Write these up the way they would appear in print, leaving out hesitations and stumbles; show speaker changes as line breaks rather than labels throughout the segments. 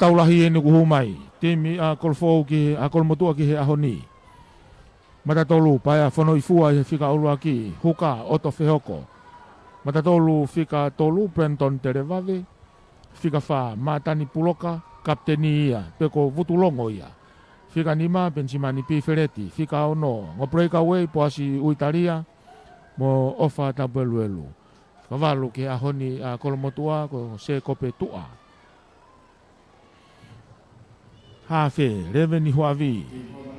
taulahi ni kuhumai timi a kolfo ki a kolmotua ki he ahoni matatolu paia fono ifua he fika ulua ki huka oto fehoko matatolu fika tolu Brenton Terevave fika fa matani puloka kapteni ia peko vutulongo ia fika nima Benjimani Piferetti fika ono ngo breakaway poasi Uitalia mo ofa tabeluelu kavalu ki ahoni a kolmotua ko se kope tua ha fe reveni huavi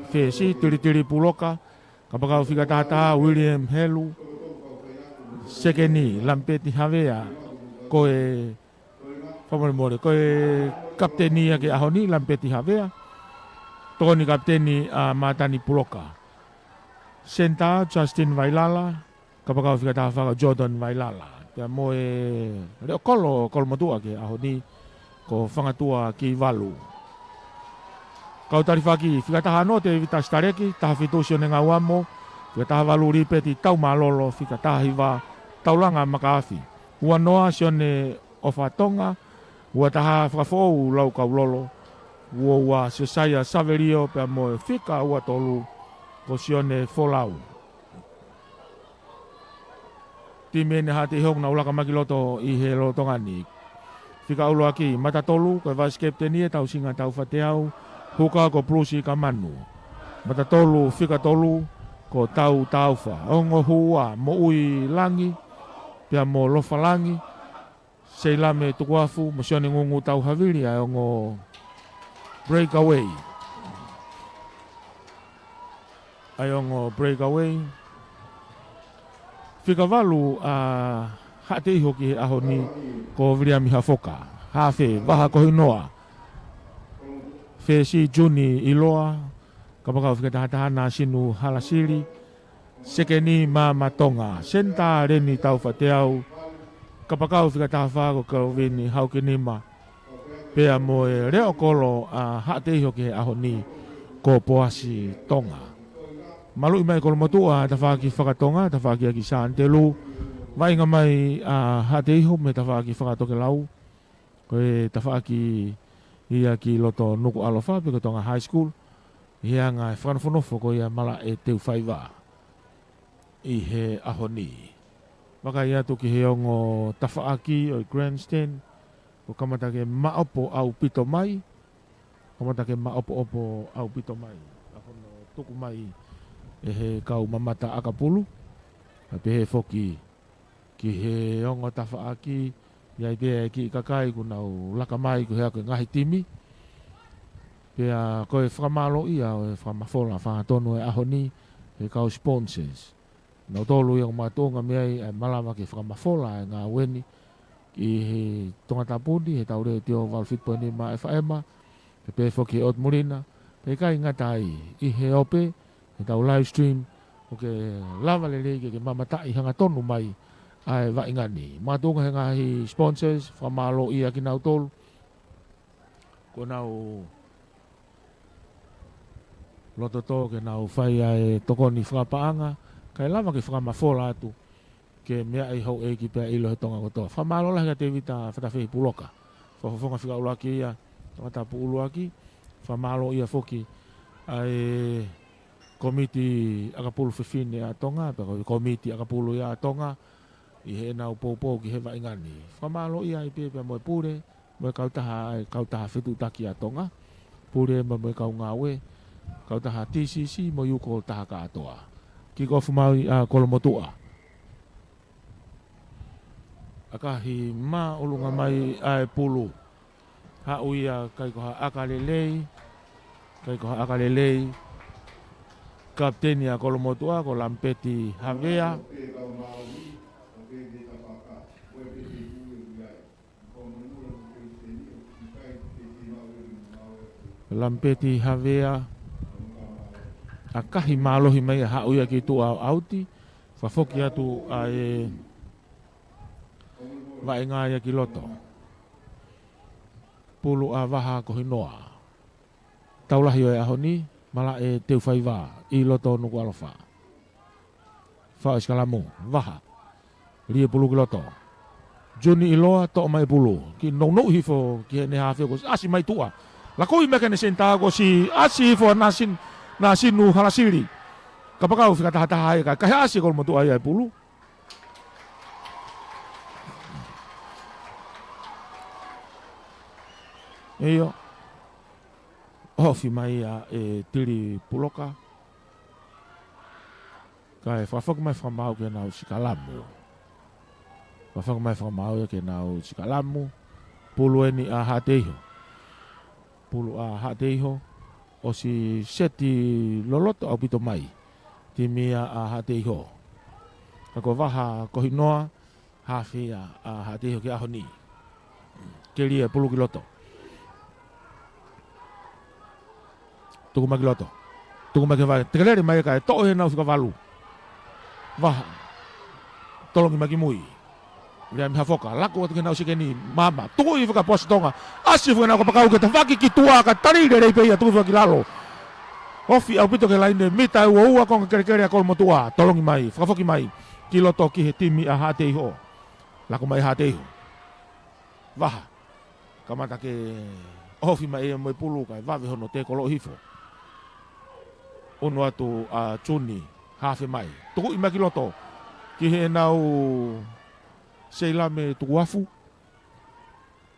fe si tiri puloka kapakau fika tata William Helu sekeni lampeti havea koe famore koe kaptenia ke ahoni lampeti havea toni kapteni a matani puloka senta Justin Vailala kapakau fika tata Jordan Vailala ya moe reo kolmotua ke ahoni ko fangatua ki valu kau tarifaki fika taha no te vita stareki taha fitusio nenga wamo fika taha valu ripeti tau malolo fika taha hiva taulanga makaafi ua noa sione ofatonga ua taha whakafou lau kaulolo ua siosaya saverio pea moe fika ua tolu ko sione folau timene hati hong na ulaka makiloto i he lotongani fika ulo aki matatolu ko vice captain ia tau singa tau fateau huka ko plusi kamanu matatolu fika tolu ko tau taufa ongo hua mo ui langi pia mo lofa langi seilame tukuafu mo sione ngungu tau havili a ongo breakaway ayongo breakaway fika valu a hate iho ki ahoni ko William Hafoka hafe vaha ko hinoa fe si Juni Iloa kapakau fika tahana sinu halasiri sekeni matonga senta reni tau fateau kapakau fika tahafa ko Kelvin Haukenima pea moe reo kolo a hate iho ki ahoni ko poasi tonga malu mai kolo motua tafaki whakatonga tafaki aki santelu vai nga mai a hate iho me tafaki whakatoke lau koe tafaki ia ki loto nuku alofa pe tonga high school ia nga whakanafonofo ko ia mala e teu whaiva i he ahoni maka ia tu ki he ongo tafaki o grandstand ko kamatake maopo au pito mai kamatake maopo au pito mai ahono tuku mai e he kau mamata akapulu pe he foki ki he ongo tafaki ia idea ki kakai kunau laka mai ku hea ko ngahi timi pea koe whakamalo ia o whamafola whangatonu e ahoni he kau sponsors nau tolu ia matonga meai e malama ki whamafola e ngā weni ki he tongata pundi he taure teo valfitponi ma FMA pe foki ot mulina pe kai ngatai i he ope he tau live stream o ke lava lele ke mamatai hanga tonu mai ai va ingani matunga he ngahi sponsors whamalo ia ki nau tolu ko nau loto to ke nau whai ai tokoni whakapaanga kai lava ke whakamafola atu ke mea i hau e ki pia ilo he tonga kotoa whamalo lahi ka te vita whatawhi puloka whafonga whika ulaki ia tangata pu uluaki whamalo ia foki ai komiti akapulu whiwhine a tonga komiti akapulu ia a tonga i he nau poupou ki he waingani. Whamalo ia i pia moe pure, moe kautaha whitu taki a tonga, pure moe kau ngawe, kautaha TCC mo yuko taha katoa. Ki kofu maui a kolomotua. Akahi ma ulunga mai ai pulu. Ha uia kai koha akalelei, kapteni a kolomotua ko Lampeti Havea. Lampeti Havea akahi malohi mai ha uia ki tu au auti fafoki atu ai vaenga ia ki loto pulu a vaha ko hinoa taulahi o ahoni mala e teu faiva i loto nuku alofa fa eskalamu vaha lia pulu ki loto Johnny Iloa to mai pulu ki no hifo ki ne hafe ko asi mai tua la ko imeka ne senta ko si asi fo nasin nu halasili kapaka u fika tahata hai ka asi ko mo tua ai pulu iyo fi mai tiri puloka kai fa mai fa mau ke na usikalamu Wafaka mai whamau ke nau sikalamu pulu ni a hateho. Pulu a hateho o si seti loloto au pito mai. Ti mia a hateho. Ako waha kohinoa hawhia a hateho ke aho ni. Ke lia pulu ki loto. Tuku mai ki loto. Tuku mai ke vai. Tekeleri mai kai to'o he nau suka walu. Waha. Tolongi mai ki mui. Ria mi hafoka lako watu kena usike ni mama tuku i fuka posi tonga asi fuka na kapakau ke tawaki ki tua ka tari de reipe ia tuku fuka ki lalo hofi au pito ke laine mita ua konga kere akol motua tolongi mai fuka mai ki loto ki he timi a hate iho lako mai hate iho waha kamata ke hofi mai e moi pulu kai wawe hono te kolo hifo onu atu a tuni hafe mai tuku i mai ki loto ki he nau Seila me tuafu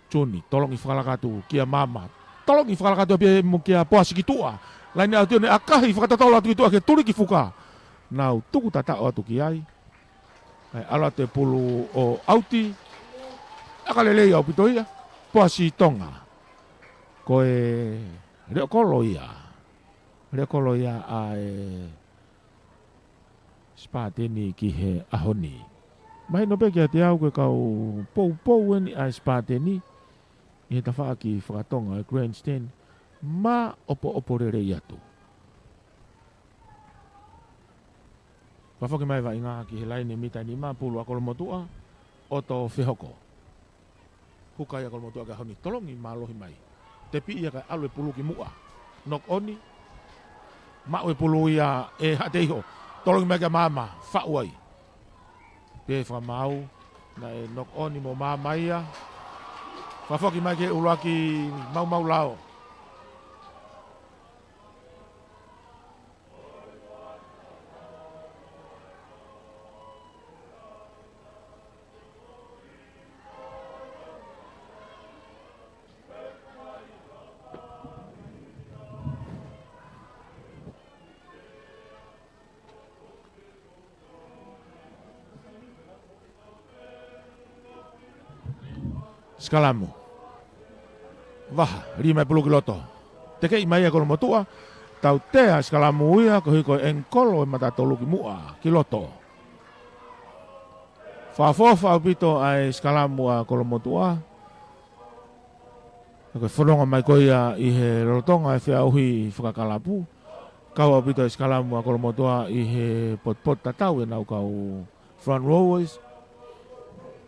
Johnny tolong i whakalakatu kia mama tolong i whakalakatu pia mo kia poasi ki tua lain au tio ne akahi whakatatola atu ki tua ke turi ki fuka nau tuku tata o atu ki ai ala te pulu o auti akalelei au pitoia poasi tonga koe reo kolo ia a spateni ki he ahoni Mai no pe kia te au ke kau pou ni a spate ni. Ni ta wha ki whakatonga grandstand. Ma opo rere i atu. Whawhoki mai wa inga ki he laine mita ni ma pulu a kolomotua. O to whihoko. Hukai a kolomotua ka honi tolongi ma lohi mai. Te pi ia ka alwe pulu ki mua. Nok oni. Ma oe pulu ia e hate iho. Tolongi mai ka mama. Whauai. Pe whamau, na e nok oni mo māmaia. Whawhoki mai ke uruaki mau lao. Skalamu. Waha, rima pulu ki loto. Te kei mai a kono motua, tau tea skalamu ia ko hiko enkolo e mata tolu ki mua ki loto. Whafofa au pito ai skalamu a kono motua. Ko whanonga mai koia i he rotonga e whia uhi whakakalapu. Kau au pito ai skalamu a kono motua i he pot tatau e nau kau front rowers.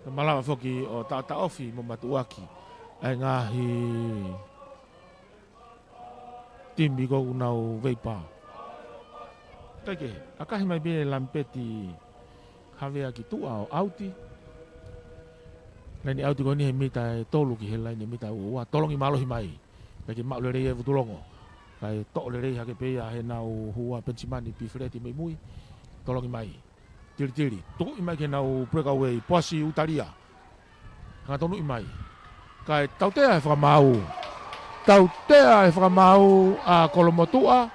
Malawa foki o ta ofi mo matuaki ai ngahi timbi ko nau veipa take akahi mai be lampeti havea ki tua o auti nani auti ko ni he mita tolu ki helai ni mita wa tolongi malohi mai kaki mak le re futulongo kai to le re ha ke pe ya he nau hua pensimani pifreti mai mui tolongi mai tiri tuku imai ke nau breakaway poasi utaria nga tonu imai kai tautea e whakamau a kolomotua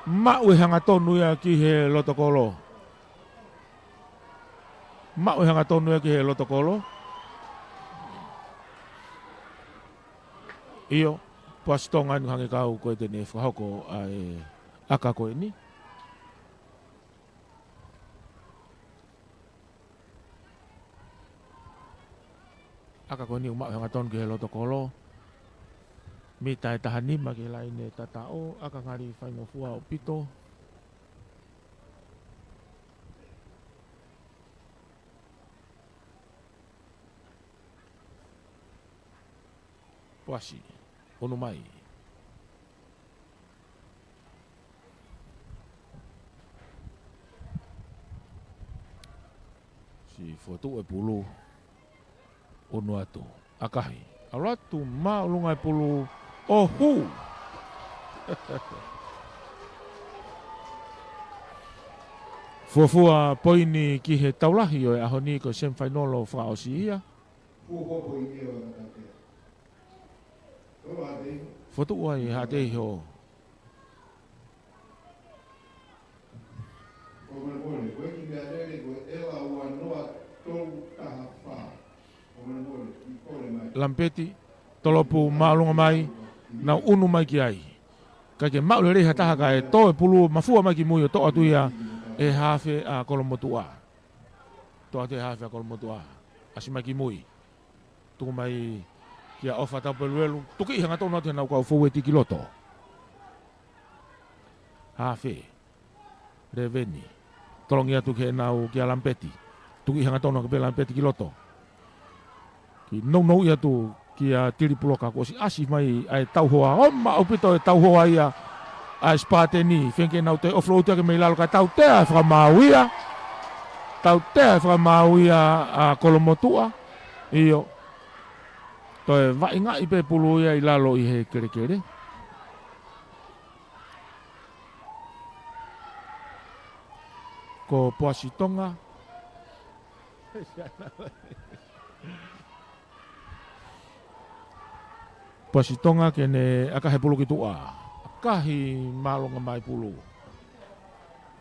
mau e hanga tonu ia ki he lotokolo iyo poasi tonga ni hange kau koe tene whahoko ai aka koe ni aka ko ni umak hanga ton ke loto kolo mi tai tahani ma ke laine tatao aka ngari fai mo fua o pito Puasi ono mai si fotu e pulu unu atu akahi alatu maulunga e pulu ohu Fuafua poini ki he taulahi o e aho ni ko semifinalo whakaosi ia. Fotu ua i hate ho. Lampeti, tolopu maalunga mai, na unu mai ki ai. Ka ke maule reha taha ka e to e pulu mafua mai ki mui o to atu ia e hafe a kolomotua. To atu e hafe a kolomotua. Asima ki mui. Tuku mai kia ofa tau peluelu. Tuki iha ngato natu hena ukau fau e tiki loto. Hafe. Reveni. Tolongi atu ke nau kia lampeti. Tuki iha ngato natu ke lampeti ki loto. Ki nou ia tu kia tiri puloka ko si asi mai ai tau hoa. Oma upito e tau hoa ia. A spate ni. Fenke nau te offroad ke me lalo ka tau tea fra mauia. Tau tea fra mauia a kolomotua. Iyo. Toi vai nga ipe pulu ia i lalo i he kere kere. Ko Poasitonga. Poasitonga kene akahe pulu ki tua. Akahi malonga mai pulu.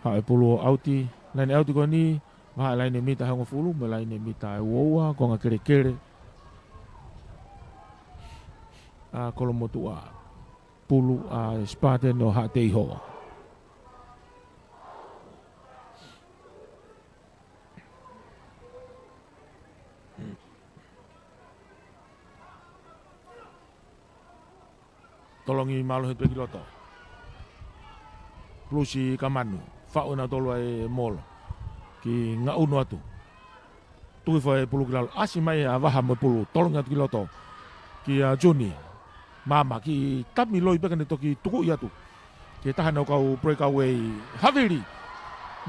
Hae pulu auti. Laine auti ko ni. Maha laine mita hango fulu. Me laine mita e woua. Ko nga kere kere. A kolomotua. Pulu a spate no hate iho. Tolongi malo het pekiloto. Plusi kamanu. Fa'u na tolo e molo. Ki nga unu atu. Tui fo e pulu kilalo. Asi mai a waha mo pulu. Tolongi atu kiloto. Ki a Juni. Mama ki tami loi pekane toki tuku i atu. Ki tahan au kau breakaway. Haviri.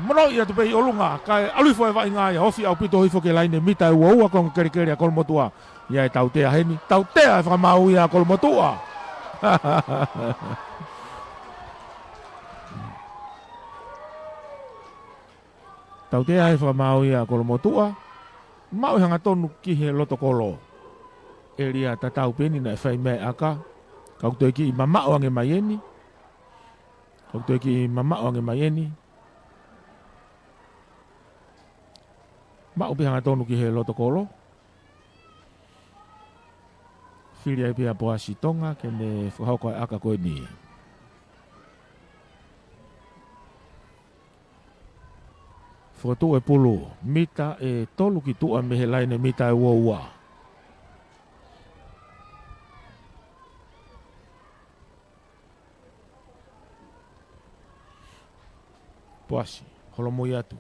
Mono i atu pei olunga. Kai alui fo e vai ngā ia. Hofi au pito hifo ke laine mita e uaua kong kere kere a kolomotua. Ia e tautea heni. Tautea e whakamau ia a kolomotua. Tau te ai whamau ia kolomotua. Mau hanga tonu ki he loto kolo. E ria tatau peni na e whai mea aka. Kau toi ki i mamao ange mai eni. Kau toi ki i mamao ange mai eni. Mau pi hanga tonu ki he loto kolo. Whiria i pia Poasitonga kene whakauko e aka koe ni. Whakatu e pulu, mita e tolu ki tua mehe laine mita e ua. Poasi, holomoi atu.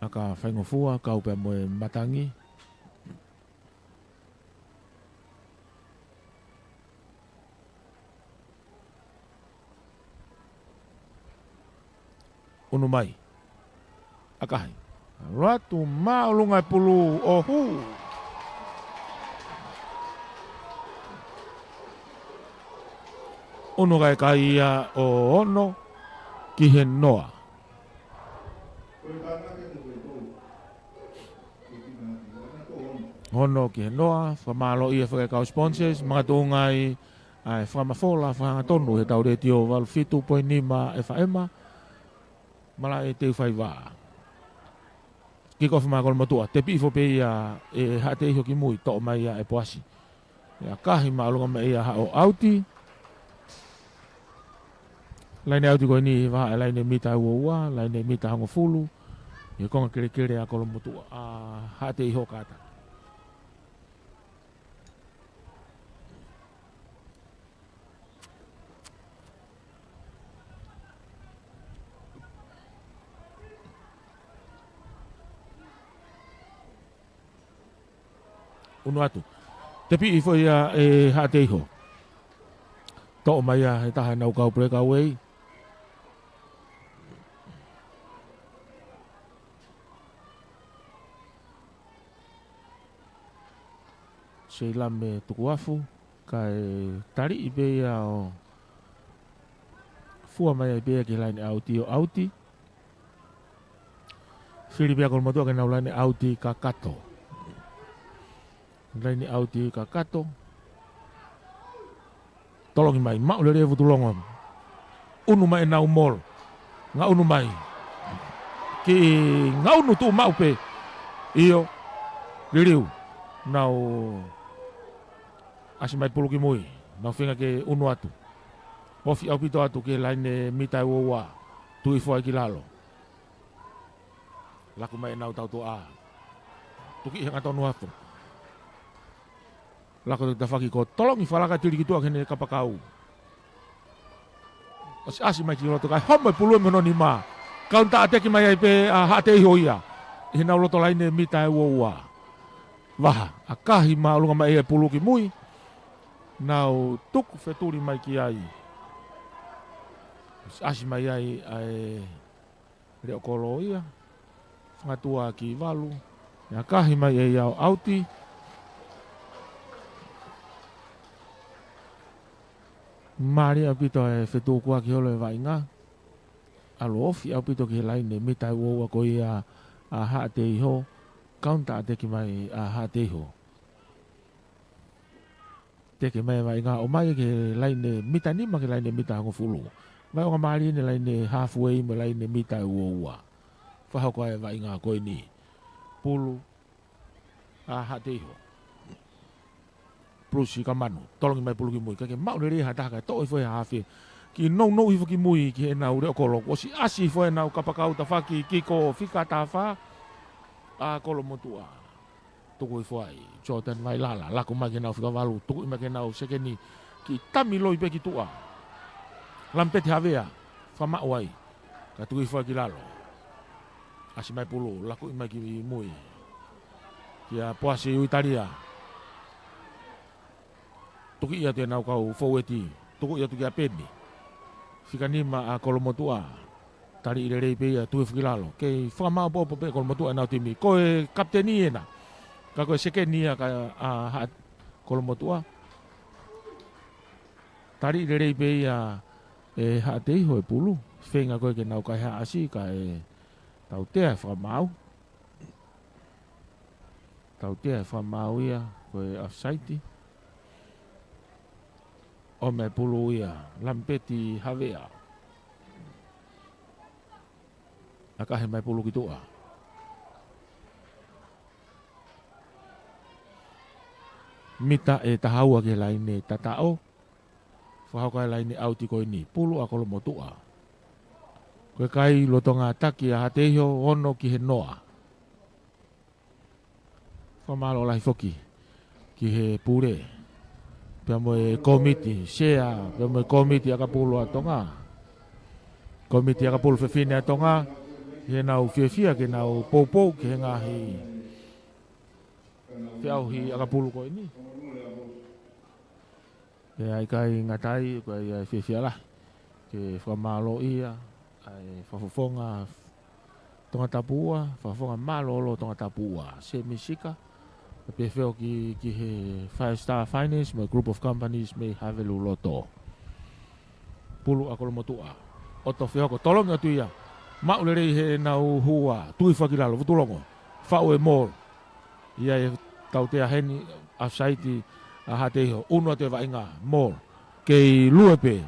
Aka whaingofua, kau pia moe matangi. Unu mai. Akahi. Ratu maulungai pulu ohu. Unu kai kaia o ono ki he noa. Ono ki he noa. Whamalo ia whakakau sponsors. Mga tūngai ai whamafola whangatonu he tau re tio walu fitu poi nima e whaema. Mala e te whai wā. Ki kofi maa kolomotua. Te pifo pe ia e hate iho ki mui. Tō mai ia e Poasi. Ia kahi maa lunga me ia hao auti. Laine auti koe ni waha e laine mita ua. Laine mita hango fulu. Ia konga kere kere a kolomotua. Hate iho kata. Unu atu. Te pi fo ia e hate iho. Tō mai a he taha nau kau breakaway. se lame tuku afu kai tari i bea o fua mai i bea ke laini auti o auti siri bea kol matua ke nau laini auti ka kato laini auti ka kato tolongi mai mau le revu tulongo unu mai nau mol nga unu mai ki nga unu tu mau pe iyo ririu nau asi mai puluki mui nau whinga ke unu atu hofi au pito atu ke laine mitai wowa tui fua ki lalo laku mai nau tau tu a tuki hanga tonu atu laku te tawhaki ko tolongi whalaka tiri ki tua kene kapakau asi mai ki loto kai homai pulue meno ni ma kaunta ateki mai ai pe hate iho ia i nau loto laine mitai wowa waha akahi ma ulunga mai e puluki mui nau tuku feturi mai ki ai asi mai ai ai reo kolo ia whangatua ki walu akahi mai e iau auti mari apito e fetu kua ki holo e vainga alo ofi apito ki laine mitai wowa ko ia a hate iho kaunta te ki mai a hate iho te ki mai vainga o mai ke laine mita nima ke laine mita hango fulu mai o mari ne laine halfway me laine mitai wowa whahau ko e vainga ko ni pulu a hate iho prusi ka manu tolongi mai pulu ki mui kake mau le reha taka to i foi hafi ki no i ki mui ki na ure kolo o si asi foi na kapakau ta faki ki ko fika ta fa a kolo motua tuku i foi Jordan mai lala la ko mai na fika valu tuku i mai na sekeni ki tami loi pe ki tua lampeti havea fama wai ka tuku i foi ki lalo asi mai pulu la ko i mai ki mui ki a poasi u Italia tuki ia te nau kau foweti tuku ia tuki a peni fika nima a kolomotua tari i rei pe ia tuwe whakilalo kei whakamau popo pe kolomotua nau timi koe kapteni ena ka koe sekeni ia ka a kolomotua tari i rei pe ia e haatei hoi pulu whenga koe ke nau kai haasi ka e tau tea whakamau tau tea whakamau ia koe afsaiti o me pulu ia lampeti havea akahe mai pulu ki tua mita e tahaua ke laine tatao whahau kai laine auti koe ni pulu a kolo motua koe kai lotonga taki a hateihio ono ki he noa whamalo lahi foki ki he pure pia moe komiti sea pia moe komiti aka pulu atonga komiti aka pulu fefine atonga he nau fiafia ke nau poupou ke he ngahi fiau hi aka pulu ko ini ke ai kai ngatai ko ai fiafia lah ke whamalo ia ai whafofonga tonga tapua whafofonga malolo tonga tapua se misika PFL ki he 5-star finance my group of companies may have a loto pulu akolo motua oto fioko tolong atu ia ma ulere he nau hua tui fakilalo futulongo fau e mol ia e tau te aheni a saiti a hateho uno te vainga mol kei luepe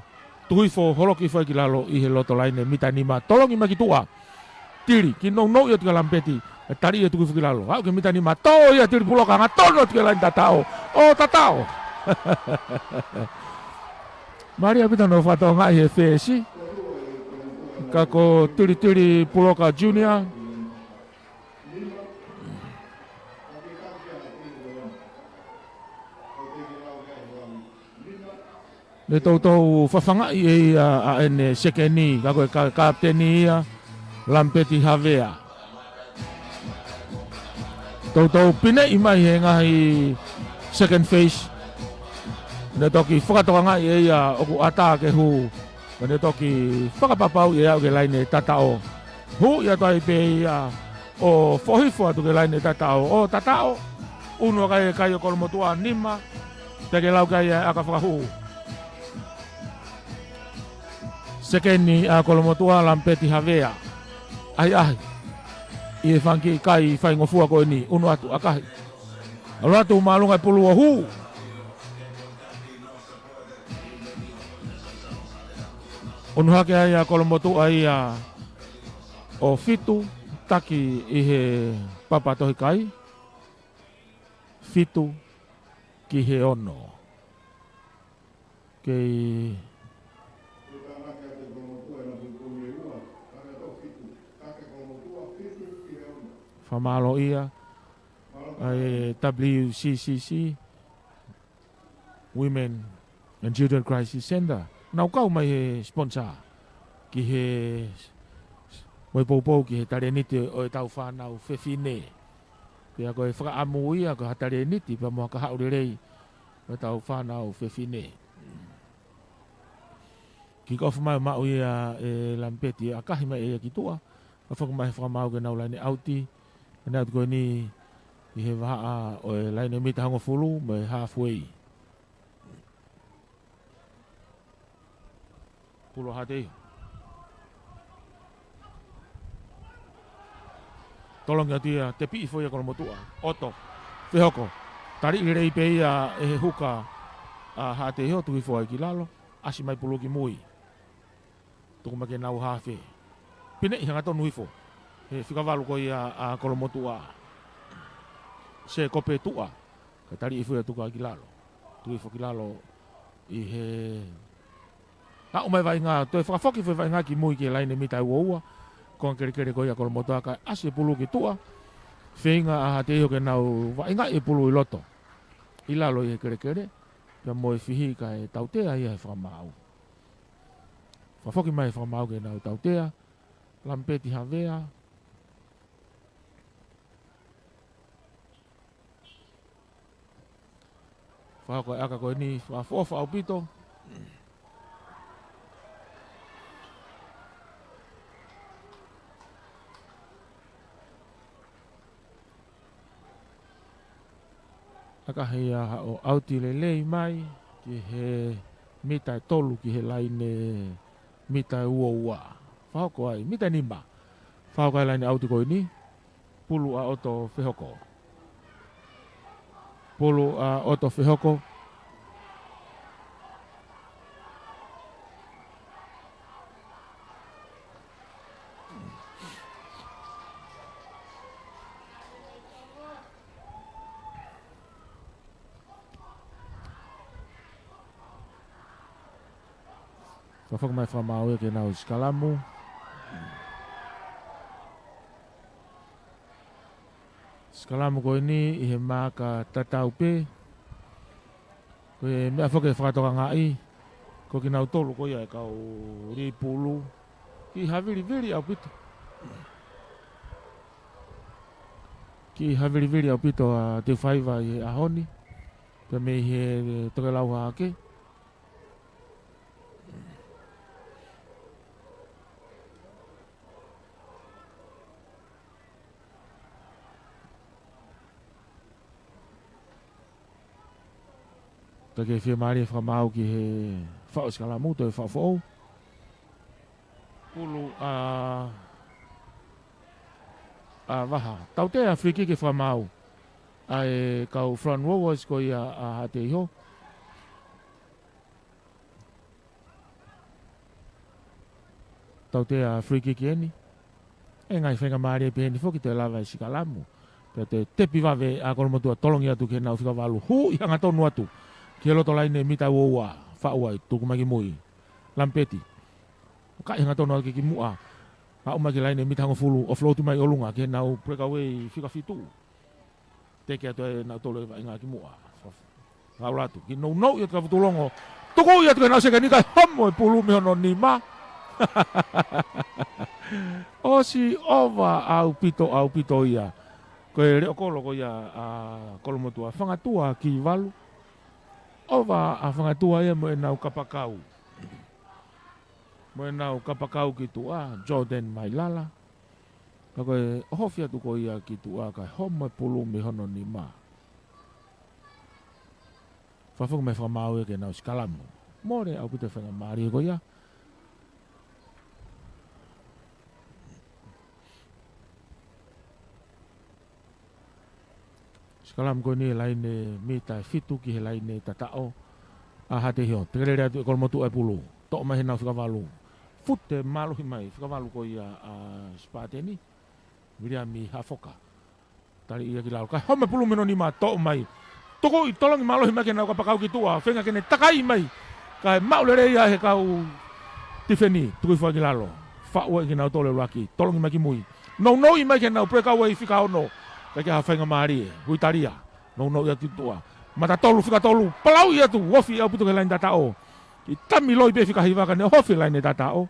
tui fo holoki fakilalo i he loto laine mitanima tolong ima ki tua tiri ki no ia tika lampeti tari ia tuku whakilalo. Hau ke mita ni mato ia tiri puloka ngatono tika lain tatao. Oh tatao. Maria pita no whatau ngai he whesi. Kako tiri puloka junior. Le tau whawhangai e a ene sekeni. Kako e kapteni ia. Lampeti havea. Tau pina i mai he ngahi second phase. Ne toki whakatoka ngai e ia oku ata ke hu. Ne toki whakapapau e au ke laine tatao. Hu ia tai pe ia o whohifua tu ke laine tatao. O tatao. Uno kai o kolomotua nima. Teke lau kai aka whakahu. Sekeni a kolomotua lampeti havea. Ai. I whanki kai whaingofua koe ni. Uno atu akahi. Alo atu maalunga pulua hu. Unu hake ai a kolomotua ai a o fitu taki i he papa tohi kai. Fitu ki he ono. Kei whamalo ia ai WCCC Women and Children Crisis Center. Nau kau mai he sponsor ki he mai poupou ki he tareniti o e tau whanau whewhine. Pea koe whakaamu ia ko ha tareniti pa mua ka haurerei o tau whanau whewhine. Ki kofu mai mau ia e lampeti a kahi mai e ki tua. A whakamai whakamau ke nau laine auti. Nau tu koe ni i he waha o e laine mita hango fulu mai halfway. Pulo hatei. Tolong ya tia te pi foi ko motua. Oto. Fehoko. Tari i rei pe ia e huka a hatei ho tu i foi ki lalo. Asi mai pulo ki mui. Tuku make nau hafe. Pine i hanga tonu ifo. He fika walu ko ia a kolomotua. Se kope tua. Ka tari i foi tuka ki lalo. Tu ifo ki lalo i he ha o mai vai ngā, toi whakafoki vai ngā ki mui ki laine mitai uaua, kon kere koia kolomotua ka ase pulu ki tua, whenga aha te iho ke nau vai ngā e pulu i loto. I lalo i he kere, pia moe whihi ka e tautea i he whakamau. Whafoki mai whakamau ke nau tautea, lampeti havea, whako e aka koe ni, whafofa au pito, aka hei aha o auti lelei mai ki he mitai tolu ki he laine mitai ua. Whahoko ai, mitai nima. Whahoko ai laine auti koi ni. Pulu a oto whehoko. Pulu a oto whehoko. Whawhaka mai whamau e ke nau skalamu. Skalamu koe ni i he māka tatau pē. Koe mea whake whakatoka ngai. Ko ki nau tolu koe ai kau ripulu. Ki haviri au pito. Ki haviri au pito a te whaiva i he ahoni. Pea me he toke lau hake. Take fia mari whamau ki he whao skalamu to e whao whao. Pulu a waha. Tau te a friki ke whamau. A e kau front rowers ko ia a hate iho. Tau te a friki ki eni. E ngai whenga mari e peheni whoki te lava e skalamu. Te tepi wawe a kolomotua tolongi atu ke nau whika walu. Hu i hanga tonu atu. Ki loto laine mita woa whaua i tuku maki mui. Lampeti. Kai hanga tono ki mua. Hau maki laine mita hango fulu o floatu mai olunga ki nau breakaway whika fitu. Teke atu e nau tolo e inga ki mua. Hau ratu. Ki nou i atu ka futulongo. Toko i atu ka nau seka ni kai homo e pulu mi hono ni ma. Osi ova au pito ia. Koe reo kolo ko ia kolomotua. Whangatua ki walu. Ova a whangatua ia mo e nau kapakau. Mo e nau kapakau ki tua Jordan Mailala. Ka koe ohofia tu ko ia ki tua kai homa pulu mi hono ni ma. Whawhunga mai whamau e ke nau skalamu. More au pute whanga maari e koia. Skalamu koe ni e laine mita e fitu ki he laine tatao. A hate hio, te kerere atu e kolomotu e pulu. Tō mai he nau whikavalu. Fute maluhi mai, whikavalu koia a spateni. Miria mi hafoka. Tari ia ki lau. Kai home pulu meno ni ma tō mai. Toko i tolongi maluhi mai ke nau kapakau ki tua. Whenga kene takai mai. Kai maulere ia he kau tifeni. Tukui whai ki lalo. Whaua i ki nau tole raki. Tolongi mai ki mui. No i mai ke nau prekaua i whika ono. Kai ke ha whenga maari e. Huitaria. No i atu tua. Mata tolu whika tolu. Palau i atu. Wofi au putu ke lain tatao. I tami loi pe whika hiwaka ne hofi lain tatao.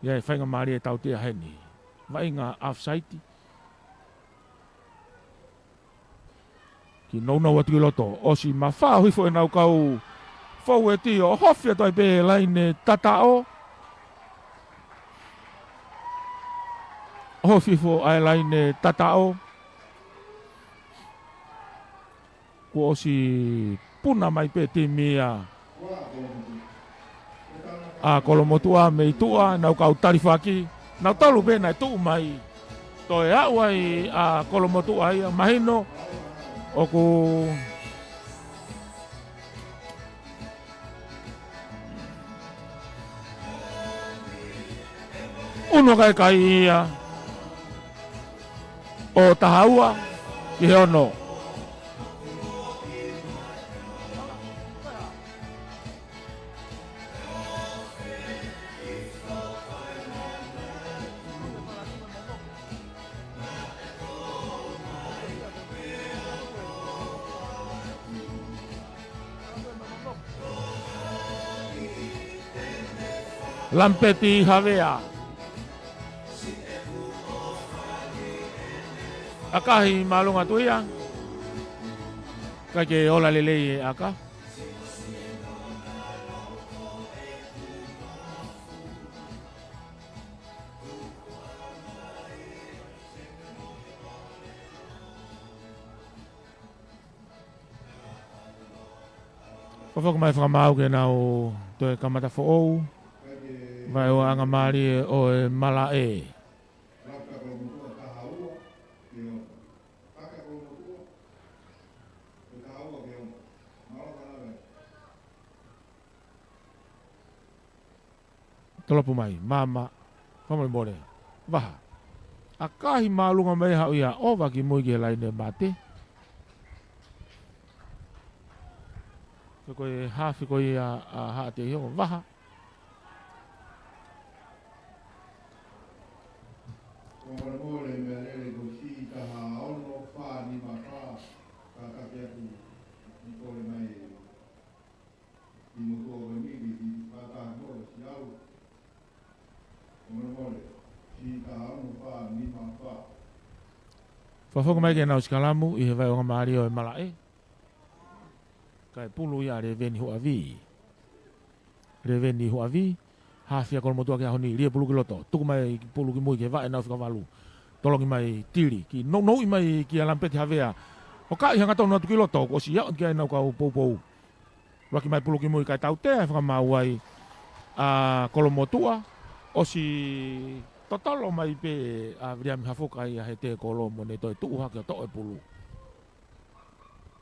Ia e whenga maari e tau tia heni. Vai ngā afsaiti. Ki no atu i loto. Osi ma wha huifo e nau kau whau e tio. Hofi atu ai pe lain tatao. Hofi fo ai lain tatao. Ko osi puna mai pe te mea. A kolomotua me itua. Nau kau tarifaki. Nau talu pe nai tuu mai. Toi au ai a kolomotua ai mahino. Oku uno kai ia. O tahaua ki he ono. Lampeti havea. Akahi malunga tuia. Kake ola lelei aka. Whawhaka mai whakamau ke nau toe kamata who'ou. Vai o anga maari o e mala e. Tolopu mai, mama, whamai more, waha. A kahi maalunga mai hau ia owa ki mui ki he laine mate. Koe hafi koe a haate hiongo, waha. Whawhaka mai ke nau skalamu i he vai o ngā maari o e mala e. Kai pulu ia reveni huavi. Reveni huavi. Hafia kolomotua ke ahoni lia pulu ki loto. Tuku mai pulu ki mui ke vai nau whikavalu. Tolongi mai tiri. Ki no i mai ki alampeti havea. O kai hanga tonu atu ki loto. Ko si iau ki ai nau kau pou. Raki mai pulu ki mui kai tau te. Whakamau ai a kolomotua. O si totolo mai pe a vriami hafoka i a he te kolomo ne toi tuu hake o to e pulu.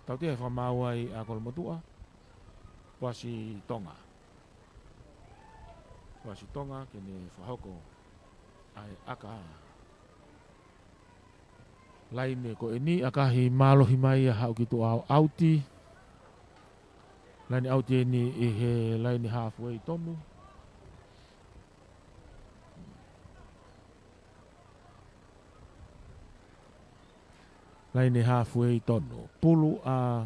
Tau te whakamau ai a kolomotua. Wasi tonga. Wasi tonga kene whahoko ai aka. Laine ko e ni akahi malohi mai a hau ki tu au auti. Laine auti e ni i he laine halfway tonu. Laine halfway tonu. Pulu a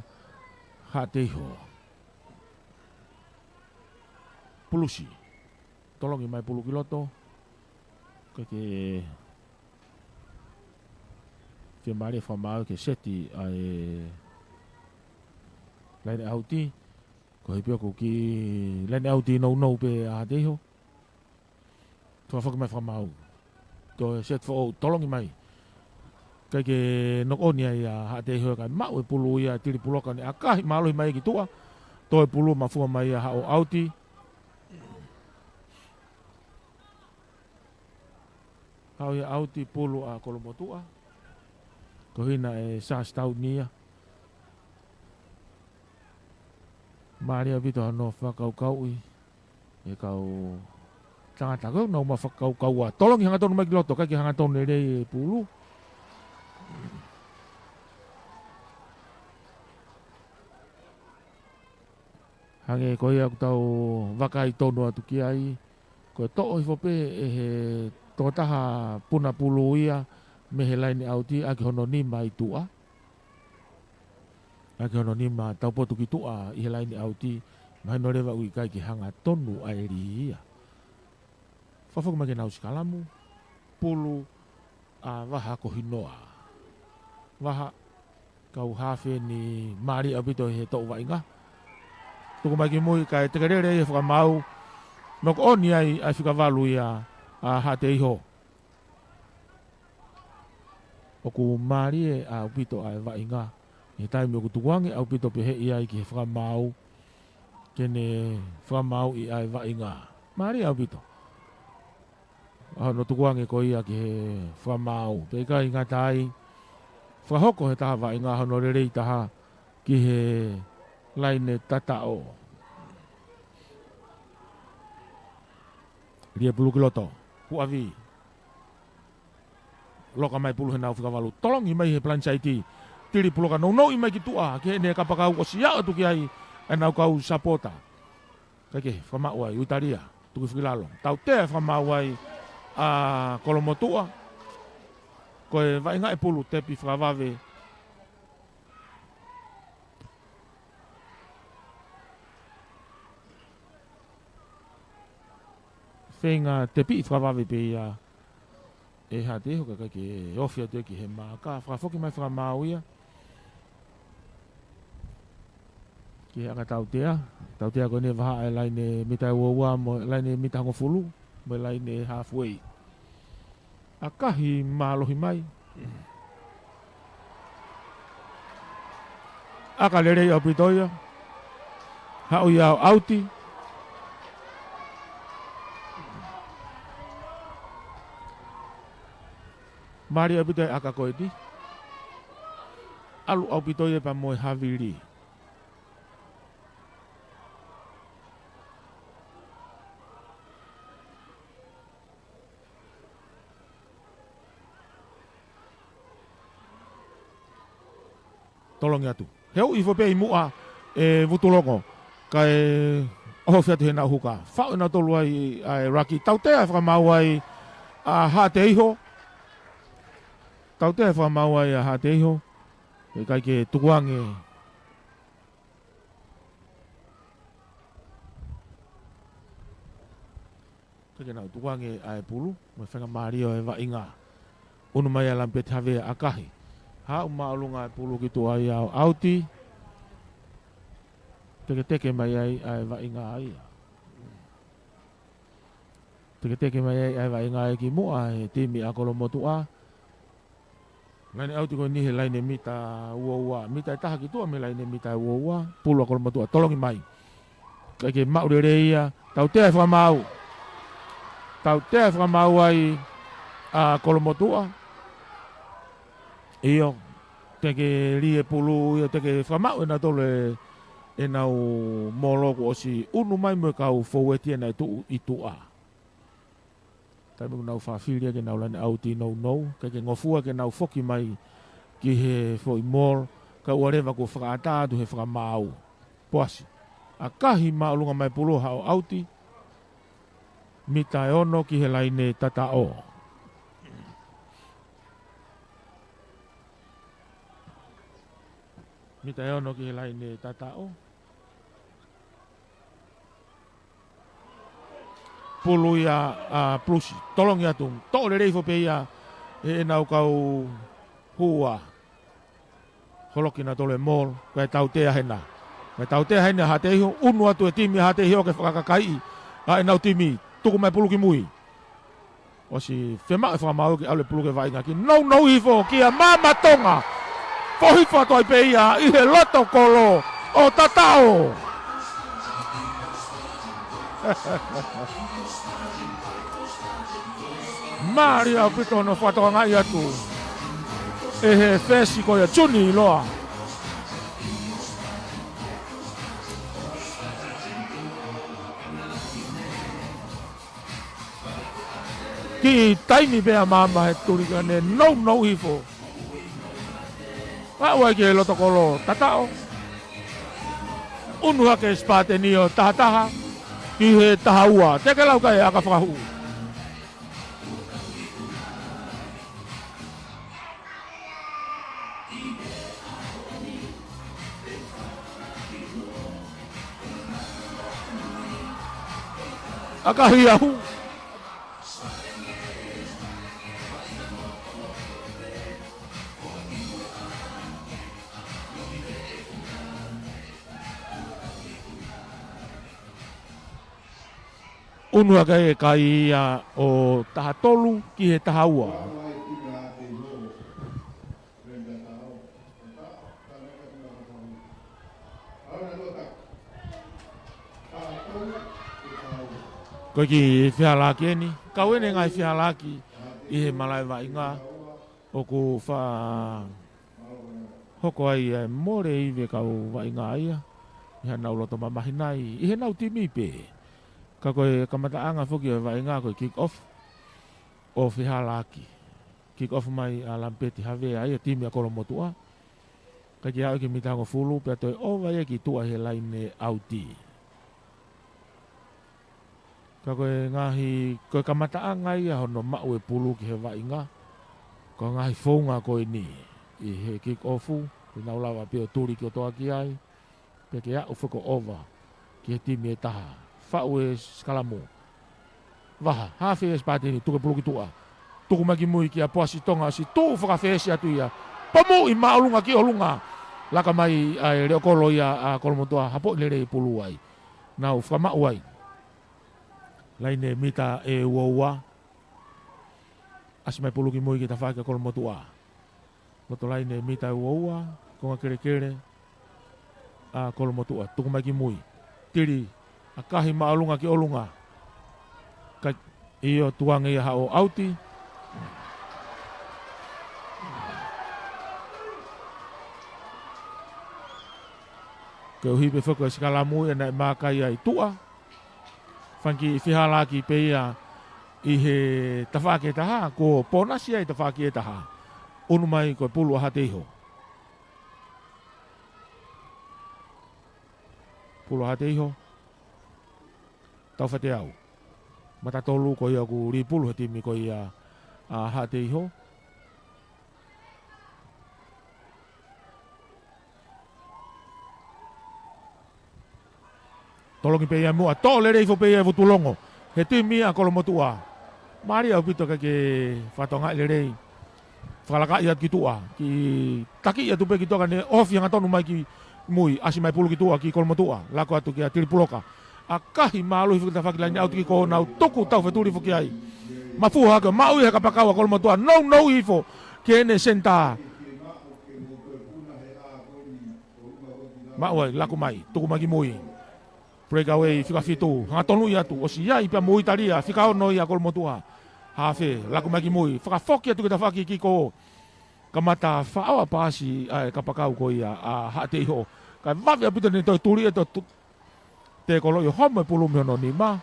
hateho. Pulusi. Tolongi mai pulu kiloto. Kake te mare whamau ke seti ai laine auti. Ko he pio ki laine auti no pe a hateho. Tua whaka mai whamau. To set fo tolongi mai. Kai ke nokonia ia hate hoa kai mau e pulu ia tiri puloka ni akahi malo mai ki tua. Toi pulu mafua mai ia hao auti. Hao ia auti pulu a kolomotua. Kohina e sas tau nia. Maria vito no whakau kau i. E kau tangata kau no ma whakau kau a. Tolong hanga tonu mai ki loto kai ki hanga tonu e pulu. Hange koe aku tau wakai tonu atu ki ai. Koe to'o i fope e he totaha puna pulu ia. Mehe laini auti aki hono nima i tua. Aki hono nima tau potu ki tua i he laini auti. Mahi no rewa ui kai ki hanga tonu aeri ia. Whawhaka maki nau sikalamu. Pulu a waha ko hinoa. Waha kau hawhe ni maari abito he to'u wainga. Tuku mai ki mui kai te kerere e whakamau. Noko oni ai whikawalu ia a hate iho. Oku maari e a upito ai wainga. E taimi oku tukuangi a upito pehe ia i ki he whakamau. Kene whakamau i ai wainga. Maari a upito. No tukuangi ko ia ki he whakamau. Peka i ngā tai. Whahoko he taha wainga hono rerei taha ki he laine tatao. Ria pulu ki loto. Huawi. Loka mai pulu he nau whikawalu. Tolong i mai he plansaiti. Tiri pulu ka nau i mai ki tua. Ke ne kapakau o siya atu ki ai. E nau kau sapota. Kake whamau ai utaria. Tuki whikilalong. Tau te whamau ai a kolomotua. Koe wainga e pulu tepi whakawawe. Whenga te pi whakawawe pe ia e ha te hoka kai ke ofia te ki he maa ka whakafoki mai whakamau ia ki he anga tau tea koe ne waha e laine mitai uaua mo laine mitai hango fulu mo laine halfway a kahi maalohi mai a ka lerei au pitoia hao iau auti Maria bito e aka koe di. Alu au pito e pa moe haviri. Tolongi atu. Heu i fope i mua e vutulongo. Ka e oho fiatu he nau huka. Whao e nau tolu ai raki. Tau tea whakamau ai a hate iho. Tau te whamau ai a hate iho. E kai ke tukuange. Kai ke nau tukuange ai pulu. Me whenga mario e wainga. Unu mai alam pe tawe a kahi. Ha umaulunga e pulu ki tu ai au auti. Teke mai ai wainga ai. Teke mai ai wainga ai ki mua e timi a kolomotua. Laine auti ko ni he laine mita ua. Mita e taha ki tua me laine mita ua. Pulu a kolomotua. Tolongi mai. Kai ke maurere ia. Tau tea whamau. Tau tea whamau ai a kolomotua. Iyo. Teke rie pulu. Iyo teke whamau e na tole e nau moloku o si. Unu mai me kau foweti e na i tua. Tai mo nau whawhiria ke nau lane auti nou. Kai ke ngofua ke nau foki mai ki he foi mol. Ka uarewa ko whakaatadu he whakamau. Poasi. A kahi maulunga mai pulu hao auti. Mita e ono ki he laine tatao. Mita e ono ki he laine tatao. Pulu ia plusi. Tolong ia tung. Tō le reifo pe ia e nau kau hua. Holoki na tole mol. Kai tau tea hena. Kai tau tea hena hate iho. Unu atu e timi hate iho ke whakakakai. A e nau timi. Tuku mai pulu ki mui. o si whema e whamau ki au le pulu ke vai ngā ki no hifo ki a mama tonga po hifo toi pe ia i he loto kolo o tatao. Mari au pito no whatoa ngai atu e he whesi ko ia tuni loa. Ki taimi bea mama he turika ne no hifo. Wai ke loto kolo tatao. Unu hake spate ni o taha ki he taha ua. Teke lau kai aka whakahu. Aka hiahu. Unua kai e kai ia o taha tolu ki he taha ua. Koe ki whialaki eni, kau ene ngai whialaki i he malai wa inga o ku wha hoko ai e more i ve kau wa inga ia. I he nau loto mamahinai, i he nau timi pe. Ka koe kamataanga whuki o vai ngā koe kick off o whihalaki. Kick off mai a lampeti hawe ai o timi a kolomotua. Ka ki au ki mitango fulu pia toi o vai e ki tua he laine auti. Ka koe ngahi koe kamataanga ia hono mau e pulu ki he vai ngā. Ko ngahi whaunga koe ni i he kick offu. Ki naulawa pia o turi ki o toa ki ai. Pia ki au whuko over ki he timi e taha. Whau e skalamu. Waha, hawhi e spate ni tuke puluki tua. Tuku maki mui ki a poasi tonga si tū whakawhesi atu ia. Pamu i maolunga ki olunga. Laka mai ai reo kolo ia a kolomotua hapo i lere i pulu ai. Nau whamau ai. Laine mita e uaua. Asi mai puluki mui ki ta whaka kolomotua. Loto laine mita e uaua. Konga kere kere. A kolomotua. Tuku maki mui. Tiri. A kahi maalunga ki olunga. Ka iyo tuanga ia hao auti. Ke uhipe whako e sikalamu e nai mākai ai tua. Whanki i whihalaki pe ia i he tawhake taha. Ko pōnasi ai tawhake e taha. Unu mai ko pulu aha te iho. Pulu aha te iho. Tau whate au. Mata tolu ko ia ku ripulu he timi ko ia a hate iho. Tolongi pe ia mua. Tole reifo pe ia vutulongo. He timi a kolomotua. Mari au pito ke whatonga i rei. Whalaka ia ki tua. Ki taki ia tupe ki toka ne ofi hanga tonu mai ki mui. Asi mai pulu ki tua ki kolomotua. Lako atu ki a tiripuloka. A kahi malu i whakita whakilaini au tiki ko nau toku tau wheturi whuki ai. Mafuha haka mau i haka pakau a kolomotua. No hifo ki ene senta. Mau ai, laku mai, tuku magi mui. Breakaway, whika whitu, hanga tonu i atu. O si iai pia mui taria, whika ono i a kolomotua. Hawhe, laku magi mui. Whakafoki atu ki ta whaki ki ko. Kamata whaawa pāsi ka pakau ko ia a hate iho. Kai wawi apita ni toi turi e toi te kolo i homo e pulu me ono ni ma.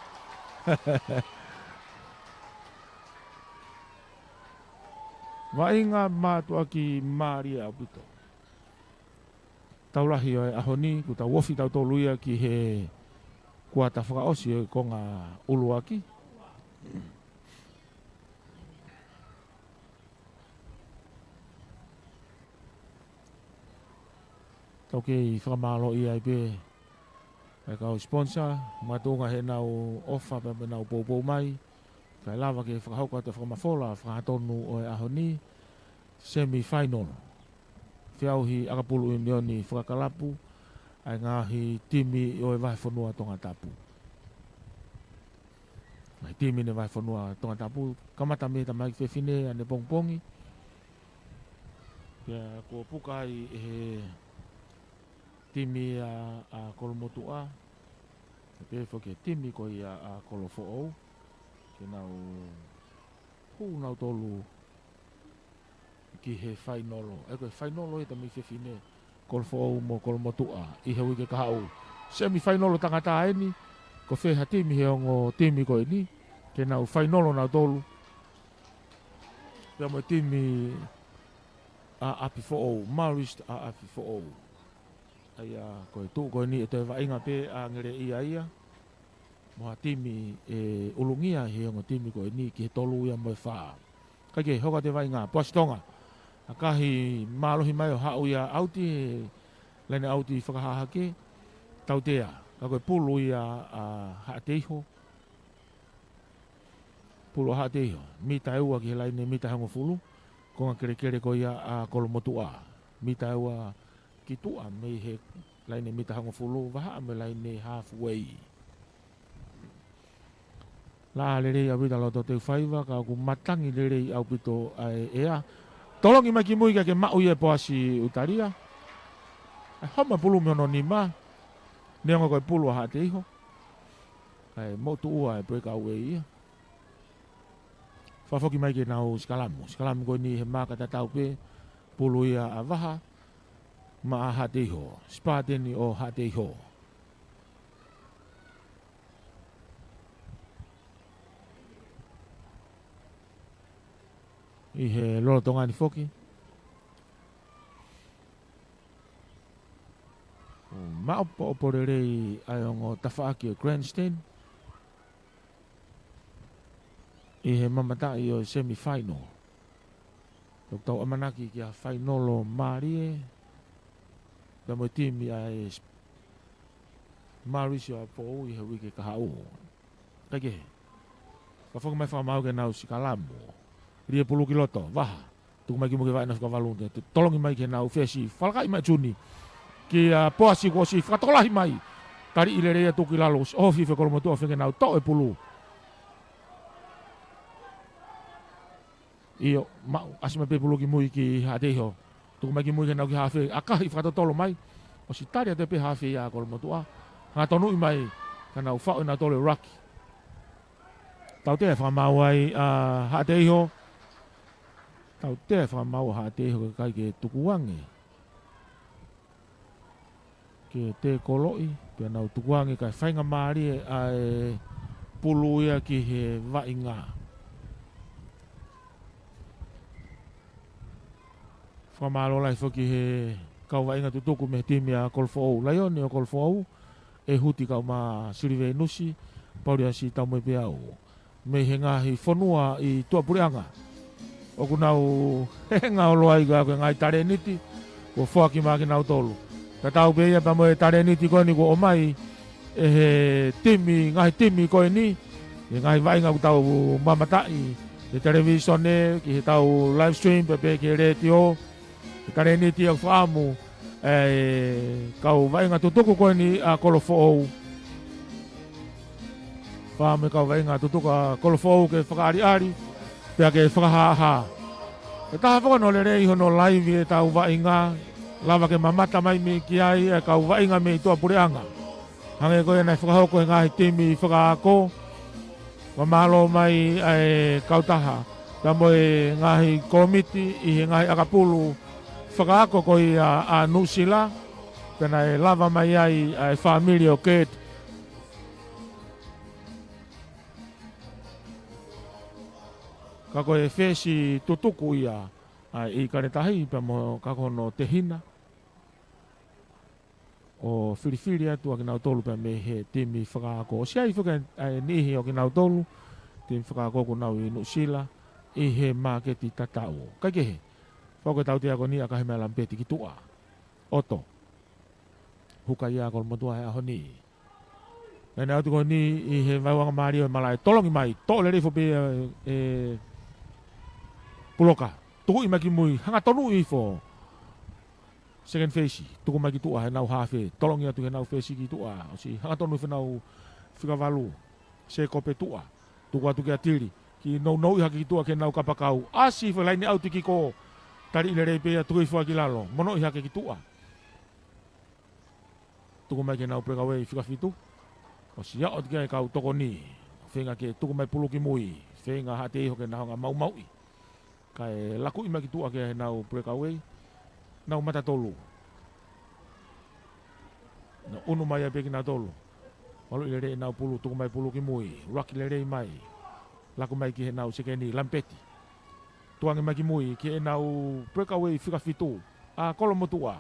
Wainga mātua ki Māori au pito. Taurahi o e ahoni, ku ta wofi tau toluia ki he kua ta whakaosi o ko ngā uluaki. Tau kei whakamalo i ai pe. Kai kau sponsor, matunga he nau ofa pe nau poupou mai. Kai lava ke whakahauka te whakamafola, whakahatonu o e ahoni. Semi-final. Whiauhi akapulu i neoni whakakalapu. Ai ngahi timi o e wahi whanua tonga tapu. Mai timi ne vai whanua tonga tapu kamata me tamai whewhine ane pongpongi. Pia ko pukai he timi a kolomotua. Pe foke timi ko ia a kolofo ou. Ke nau hu nau tolu ki he whainolo. E koe whainolo e tamai whewhine kolofo ou mo kolomotua. I hewi ke kahau. Semi whainolo tangata aeni. Ko wheha timi he ongo timi ko ini. Ke nau whainolo nau tolu. Pia mo timi a api fo ou. Marist a api fo ou. Aia koe tu koe ni e te wainga pe a ngere ia. Moha timi e ulungia he ongo timi koe ni ki he tolu ia moe whaa. Kake hoka te wainga puasitonga. A kahi malohi mai o hau ia auti he lene auti whakahahake. Tau tea. Ka koe pulu ia a haateiho. Pulu a haateiho. Mita eua ki he laine mita hango fulu. Konga kere kere ko ia a kolomotua. Mita eua ki tua me he laine mita hango fulu. Waha me laine halfway. La lere au pita loto te whaiva. Ka ku matangi lere au pito ai ea. Tolongi mai ki mui ka ke mau ia poasi utaria. Hama pulu me ono ni ma. Neonga koe pulu a haateiho. Ai motu ua e break away ia. Whafoki mai ke nau skalamu. Skalamu koe ni he maka tatau pe. Pulu ia a waha. Ma a haateiho. Spateni o haateiho. I he lolo tonga ni foki. Ma opo opo rei ai ongo tawhaaki o grandstand. I he mamatai o semi-final. Tau amanaki ki a whainolo Marie. Pia mo timi ai Mauricio a pou i he wike kahau. Kake. Ka whaka mai whamau ke nau sikalamu. Ria pulu ki loto. Waha. Tuku mai ki mo ke vai na whakawalunga. Tolongi mai ke nau whesi. Whalakai mai tuni. Ki a poasi ko si whakatolahi mai. Tari ile rea tuki lalo. O fife kolomotua whenge nau tau e pulu. Iyo, asima pe pulu ki mui ki haateiho. Tuku mai ki mui ke nau ki hawhi. Akahi whakatotolo mai. O si tari a te pe hawhi ia kolomotua. Ngā tonu i mai. Ka nau whao i nā tole raki. Tau te whamau ai haateiho. Tau te whamau haateiho ka kai ke tukuange. Ke te koloi. Pia nau tukuange kai whainga maari ai pulu ia ki he wainga. Whamalo lai whaki he kau wainga tutuku me timi a kolfo au. Laioni o kolfo au. E huti kau ma siriwe nusi. Pauria si tau mai pe au. Me he ngahi whanua i Tuapureanga. Oku nau henga o loa i ka koe ngai tare niti. Ko whaki maa ki nau tolu. Ta tau pe ia pa moe tare niti koe ni ko o mai. E he timi, ngahi timi koe ni. E ngahi vainga ku tau mamatai. E televisione, ki he tau live stream pepe ki he retio. E tare niti au whaamu. Kau vainga tutuku koe ni a kolofo ou. Whame kau vainga tutuka kolofo ou ke whakaari-ari. Pea ke whakaha-ha. E taha whakano le rei hono live e tau vainga. Lava ke mamata mai me ki ai e kau vainga me i Tuapureanga. Hange koe nei whakahoko e ngahi timi whakaako. Mamalo mai e kautaha. Pea moe ngahi komiti i he ngahi akapulu. Whakaako koe a Nusila. Pena e lava mai ai e whamiri o Kate. Ka koe whesi tutuku ia i karetahi pa mo kakono te hina. O whiriwhiri atu a kinau tolu pa me he timi whakaako. O siai whaka nihi o kinau tolu. Timi whakaako ku nau i Nusila. I he maketi tatau. Kaikehe. Whaka tau te ako ni a kahi mea lampeti ki tua. Oto. Huka ia kol motua he aho ni. Nene atu ko ni i he vauanga maari o malai. Tolongi mai. To le rifo pe puloka. Tuku i maki mui. Hanga tonu i fo. Second phase. Tuku maki tua he nau hafe. Tolongi atu he nau phase ki tua. O si hanga tonu i whanau whikavalu. Se kope tua. tuku atu ke atiri ki nou haki ki tua ke nau kapakau asi fa laini au tiki ko tari le repe atu i fa ki lalo mono i haki ki tua tuku mai ke nau preka we fika fitu o si ya o ke kau toko ni fenga ke tuku mai pulu ki mui fenga hate ho ke nau nga mau i kai laku i mai ki tua ke nau preka we nau mata tolu na unu mai pe ki na tolu malu i le nau pulu tuku mai pulu ki mui raki le rei mai laku mai ki he nau sekeni lampeti tuangi mai ki mui ki he nau preka we fika fitu a kolo motua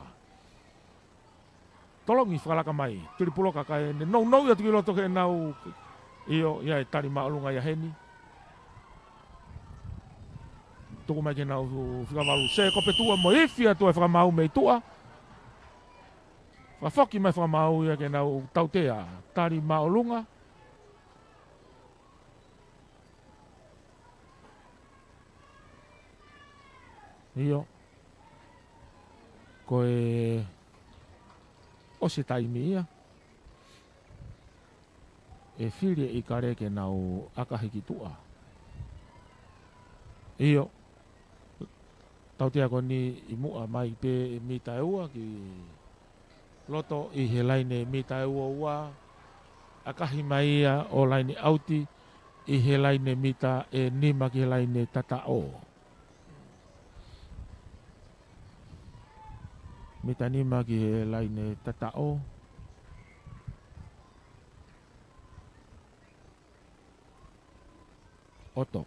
tolongi whakalaka mai tiri puloka kai ne nou ya tuki loto ke nau iyo ia e tari maalunga ia heni tuku mai ke nau whikamalu se kopetua mo ifi atua e whakamau mei tua whafoki mai whakamau ia ke nau tautea tari maalunga iyo koe o se taimi ia e whiri i kare ke nau akahiki tua iyo tautea ko ni i mua mai pe mi taeua ki loto i he laine mi taeua ua akahi mai ia o laine auti i he laine mita e nima ki he laine tata o mita nima ki he laine tata o oto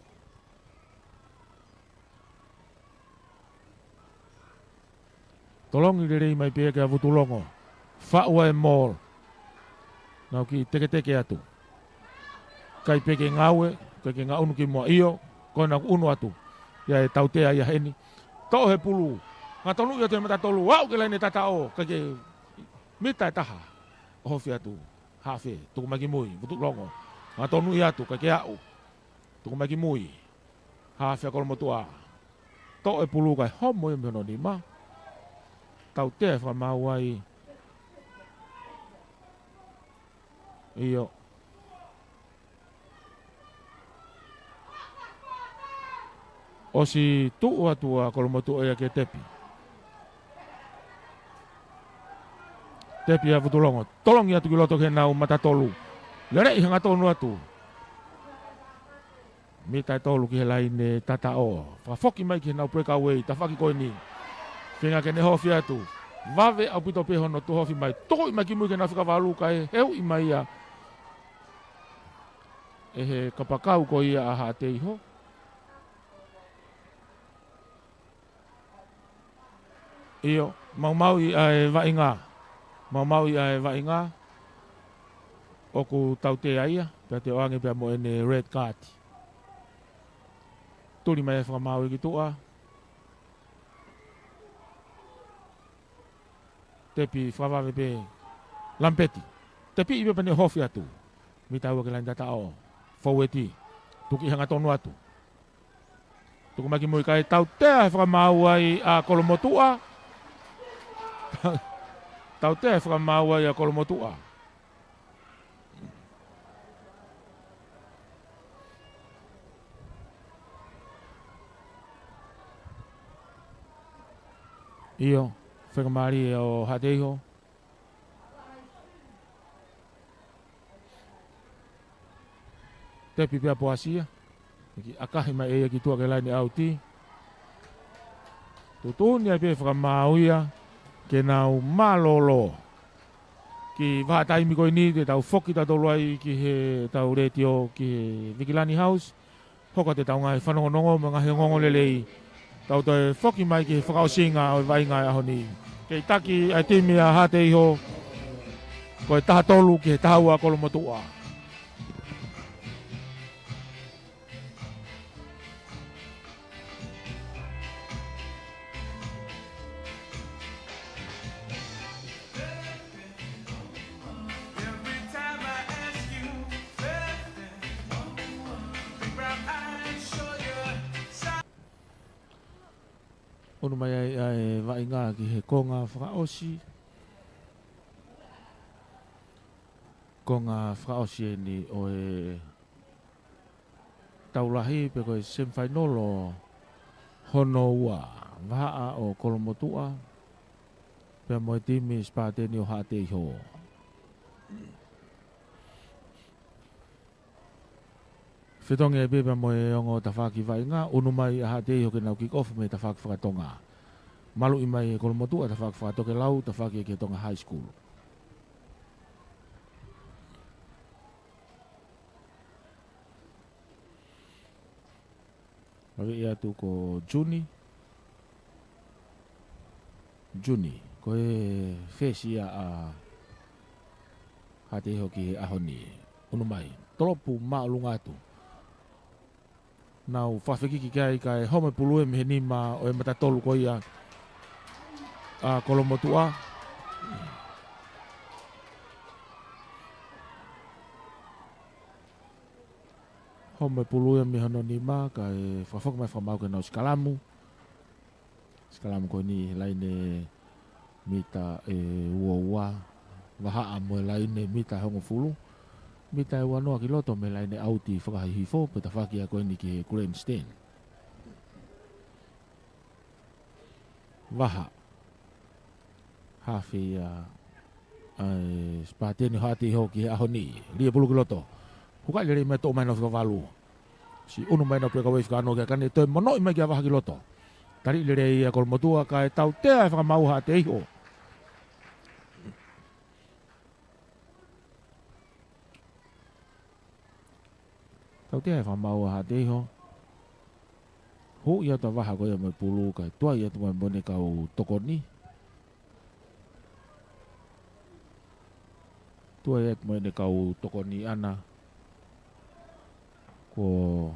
tolongi le rei mai pia ke avutulongo whaua e mall nau ki teke atu kai peke ngaue kai ke ngaunu ki mua iyo kona unu atu ia e tautea ia heni tau he pulu ngā tonu ia te mata tolu wau ke laine tata o kai ke mita e taha ohofi atu hafe tuku maki mui vutulongo ngā tonu ia atu kai ke au tuku maki mui hafe a kolomotua tau e pulu kai homo e miono ni ma tau te whamau ai iyo o si tuu atua kolomotua ia ke tepi tepi a vutulongo tolongi atu ki loto ke nau mata tolu lere i hanga tonu atu mita tolu ki he laine tata o whafoki mai ki he nau preka wei ta whaki koe ni whenga ke ne hofi atu vave au pito pehono tu hofi mai toko i mai ki mui ke na whika walu kai heu i mai ia e he kapakau ko ia aha te iho iyo mau i ai mau i ai vainga oku taute aia pe te oange pe mo ene red card tuli mai fa mau i tua tepi fa pe lampeti tepi i pe ne hofi atu mi tau ke lan data o foweti tuki hanga tonu atu tuku maki mo kai taute fa mau ai a kolomotua tau te whakamaua ia kolomotua. Iyo, whakamari o Hateiho. Te pipea poasia. Akahi mai eia ki tua ke laini auti. Tutuni ai pe whakamauia. Ke nau malolo ki vahataimi koe ni te tau whoki ta tolu ai ki he tau retio ki he Vikilani House hoka te tau ngai whanongonongo mga he ngongo lelei tau toi whoki mai ki he whakaosinga o vai ngai aho ni ke taki ai timi a hate iho koe taha tolu ki he tahua kolomotua Ono mai ai vai ngā ki he konga whakaosi. Konga whakaosi e ni o e taulahi pe koe semifinalo hono ua vaha o Kolomotua pe mo timi Spateni o hate iho. Whitonga e pepe mo e ongo tawhaki vai ngā, unu mai a hate iho ke nau kick off me tawhaki whakatonga. Malu i mai e Kolomotua tawhaki whakatoke lau, tawhaki e ke tonga high school. Mawe ia tu ko Juni, ko e whesia a hate iho ki ahoni. Unu mai, tolopu maalunga atu. Nau whawhiki ki kai home pulue me ni ma o e matatolu ko ia a Kolomotua. Home pulue me hano ni ma kai whawhok mai whamau ke nau Skalamu. Skalamu ko ni laine mita e ua waha a mo laine mita hongo fulu. Mita e wanoa ki loto me laine auti whakahihifo pe ta whaki a koe ni ki he grandstand. Waha. Hawhi a Spateni hati ho ki he ahoni. Lia pulu ki loto. Hukai lere me to mai no whakawalu. Si unu mai no preka wei whakano kia kane toi mono i mai kia waha ki loto. Tari lere i a Kolomotua ka e tau tea e whakamau hate iho. Tau tea e whamau a hate iho. Ho ia ta waha koe mai pulu kai tua ia tu mai mone kau tokoni. Tua ia tu mai kau tokoni ana. Ko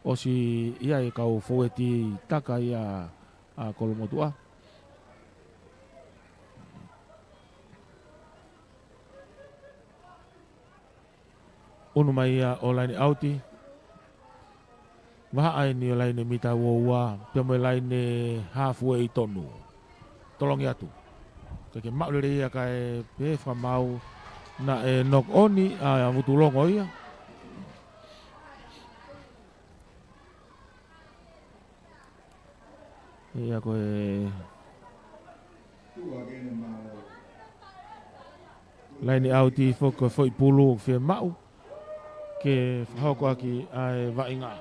osi ia e kau foweti taka ia a Kolomotua. Unu mai ia o laini auti. Waha ai ni o laini mita ua pia mo laini halfway tonu. Tolongi atu. Kake maulere ia kai pe whamau na e nok oni a mutulongo ia. Ia koe laini auti foko foi pulu fe mau ke whahoko aki ai wainga.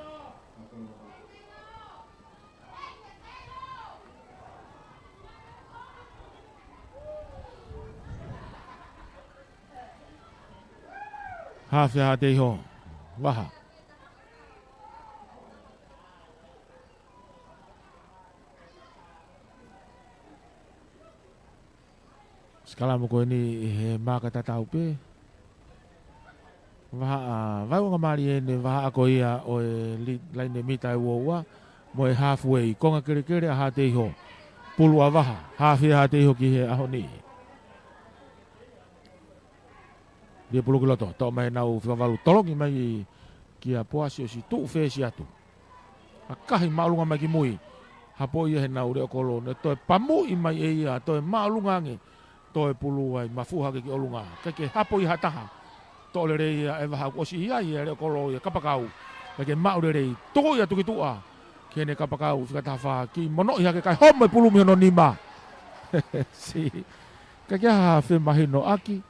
Hawhia hate iho, waha. Skalamu koe ni he maka tatau pe. Waha vai wanga mari ene waha ako ia o e laine mita e ua mo e halfway konga kere kere a hate iho. Pulu a waha, hawhia hate iho ki he ahoni. Dia pulu ki loto, tau mai nau whikawalu tolongi mai ki a poasi o si tuu whesi atu. A kahi maalunga mai ki mui. Hapo ia he nau reo kolo, ne toi pamu i mai e ia, toi maalunga nge. Toi pulu ai mafuha ki olunga. Keke hapo i hataha. Tole rei ia e waha osi ia ia reo kolo ia kapakau. Keke maure rei, toko ia tuki tua. Kene kapakau, whikataha ki mono i hake kai home pulu mi hono nima. Si, keke ha whi mahino aki.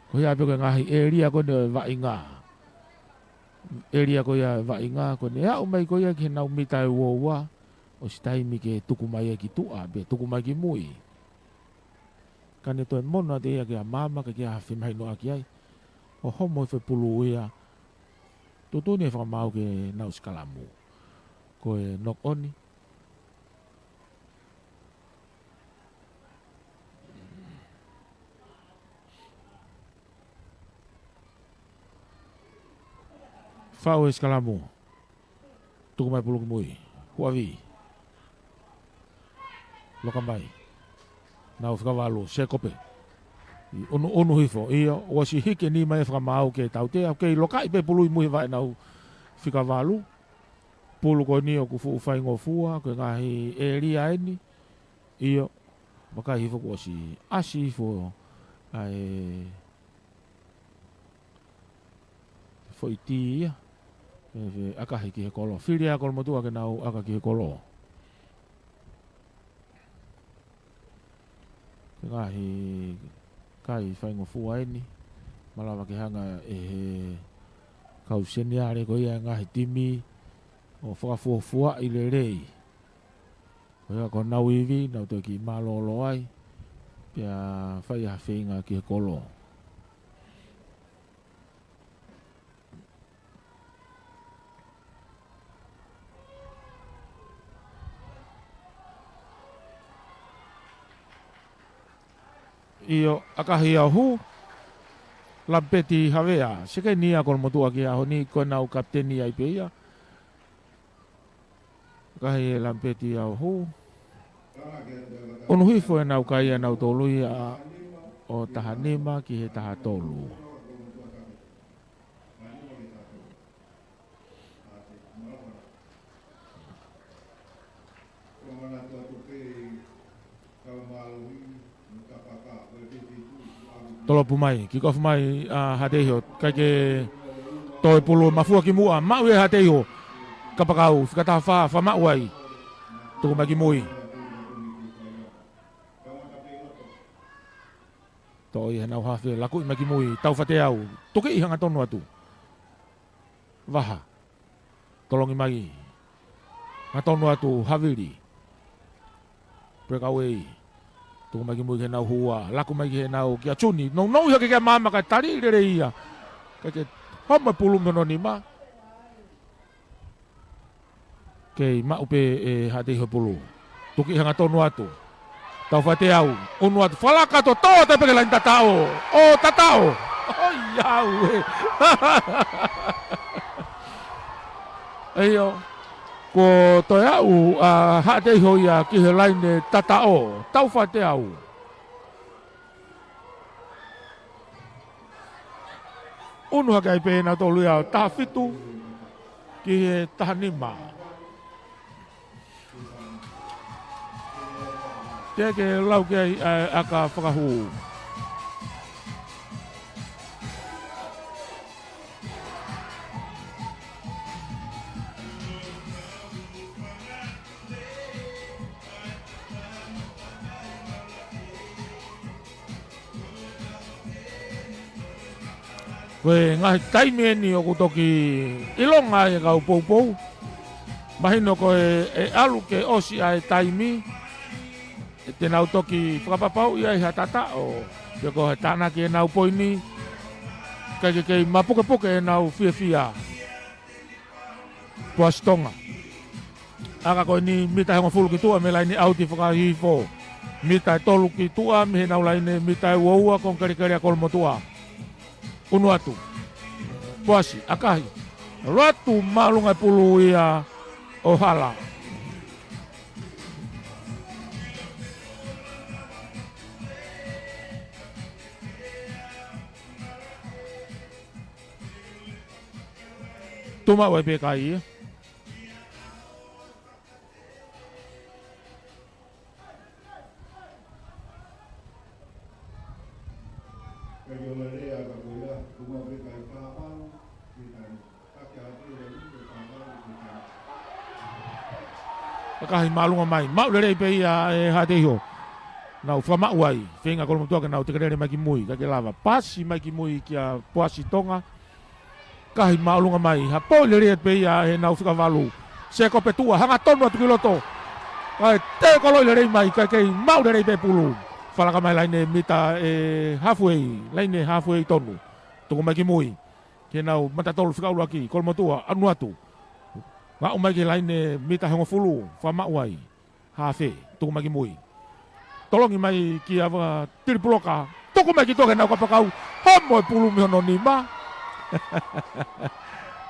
Ko ia peko ngahi eria ko ne wainga. Eria ko ia wainga ko ne au mai ko ia ki nau mita e ua. O si taimi ke tukumai e ki tua, be tukumai ki mui. Kane toi mona te ia ki a mama ke a whi mahino aki ai. O homo i whi pulu ia. Tutuni e whakamau ke nau Skalamu. Ko e nok oni. Whao e Skalamu. Tukumai pulu ki mui. Huawi. Loka mai. Nau whakawalu, se kope. Onu hifo. Ia, wasi hike ni mai whakamau ke tau te. Kei loka ipe pulu i mui vai nau whakawalu. Pulu ko ni o kufu ufai ngofua. Koe ngahi e ria eni. Ia, maka hifo ko si asi hifo. Ai... Foi tia. Akahi ki he kolo. Whiria kolomotua ke nau aka ki he kolo. Ke ngahi kai whaingo fuaini. Malawa ke hanga e he kauseni are ko ia ngahi timi o whakafuafua i le rei. Ko ia ko nau iwi, nau te ki malolo ai. Pia whai ha whainga ki he kolo. Io akahi au hu lampeti havea seke nia kol motua ki aho ni ko nau kapteni ai peia akahi lampeti au hu onu hifo e nau kai nau tolu ia o tahanima ki he tahatolu tolo pumai ki kof mai hadeho kake toi pulu mafua ki mua mau e hadeho kapakau fikata fa mau ai tu magi mui toi nau hafe laku magi mui tau fate au toke i hanga tonu atu vaha tolongi mai ngatonu atu havili prekawei tu magi mui ke nau hua laku mai ke nau kia chuni no ia ke mama ka tari le ia ke homa pulu mono ni ma ke ma upe e hade ho pulu tuki hanga tonu atu tau fate au onu atu falaka to te pe la tatao o tatao oh iau ayo ko to au hade ho ia ki he line tatao tau fate au unu hakai pe na tolu ia ta fitu ki he tahanima ke lau ke aka whakahu koe ngahi taime ni o kutoki ilonga e kau pou mahino koe e alu ke osi ai taimi e te nau toki whakapapau ia i hatata o te ko he tāna ki e nau poini kei mapuke e nau fia puastonga aka koe ni mita hengo fulu ki tua me laini auti whakahifo mita e tolu ki tua me he nau laini mita e uaua kon kari a kolmo tua unu atu puasi akahi ratu malunga pulu ia o hala tuma wai pe kai Kahi malunga mai mau le pe ia e hateho nau fa mau ai fenga kol motua ke nau te kere mai ki mui ka ke lava pasi mai ki mui ki a puasi tonga kahi malunga mai ha po le pe ia e nau fika valu se ko petua hanga tonu atu kiloto ai te kolo le mai ka ke mau le pe pulu fala ka mai laine mita e halfway tonu tu mai ki mui ke nau mata tolu fika lu aki kol motua anu atu nga umai ke laine mita hengo fulu fa mauai hafe tuku mai ki mui tolongi mai ki ava tiripuloka tuku mai ki toke nau kapakau homo pulu mi hono ni ma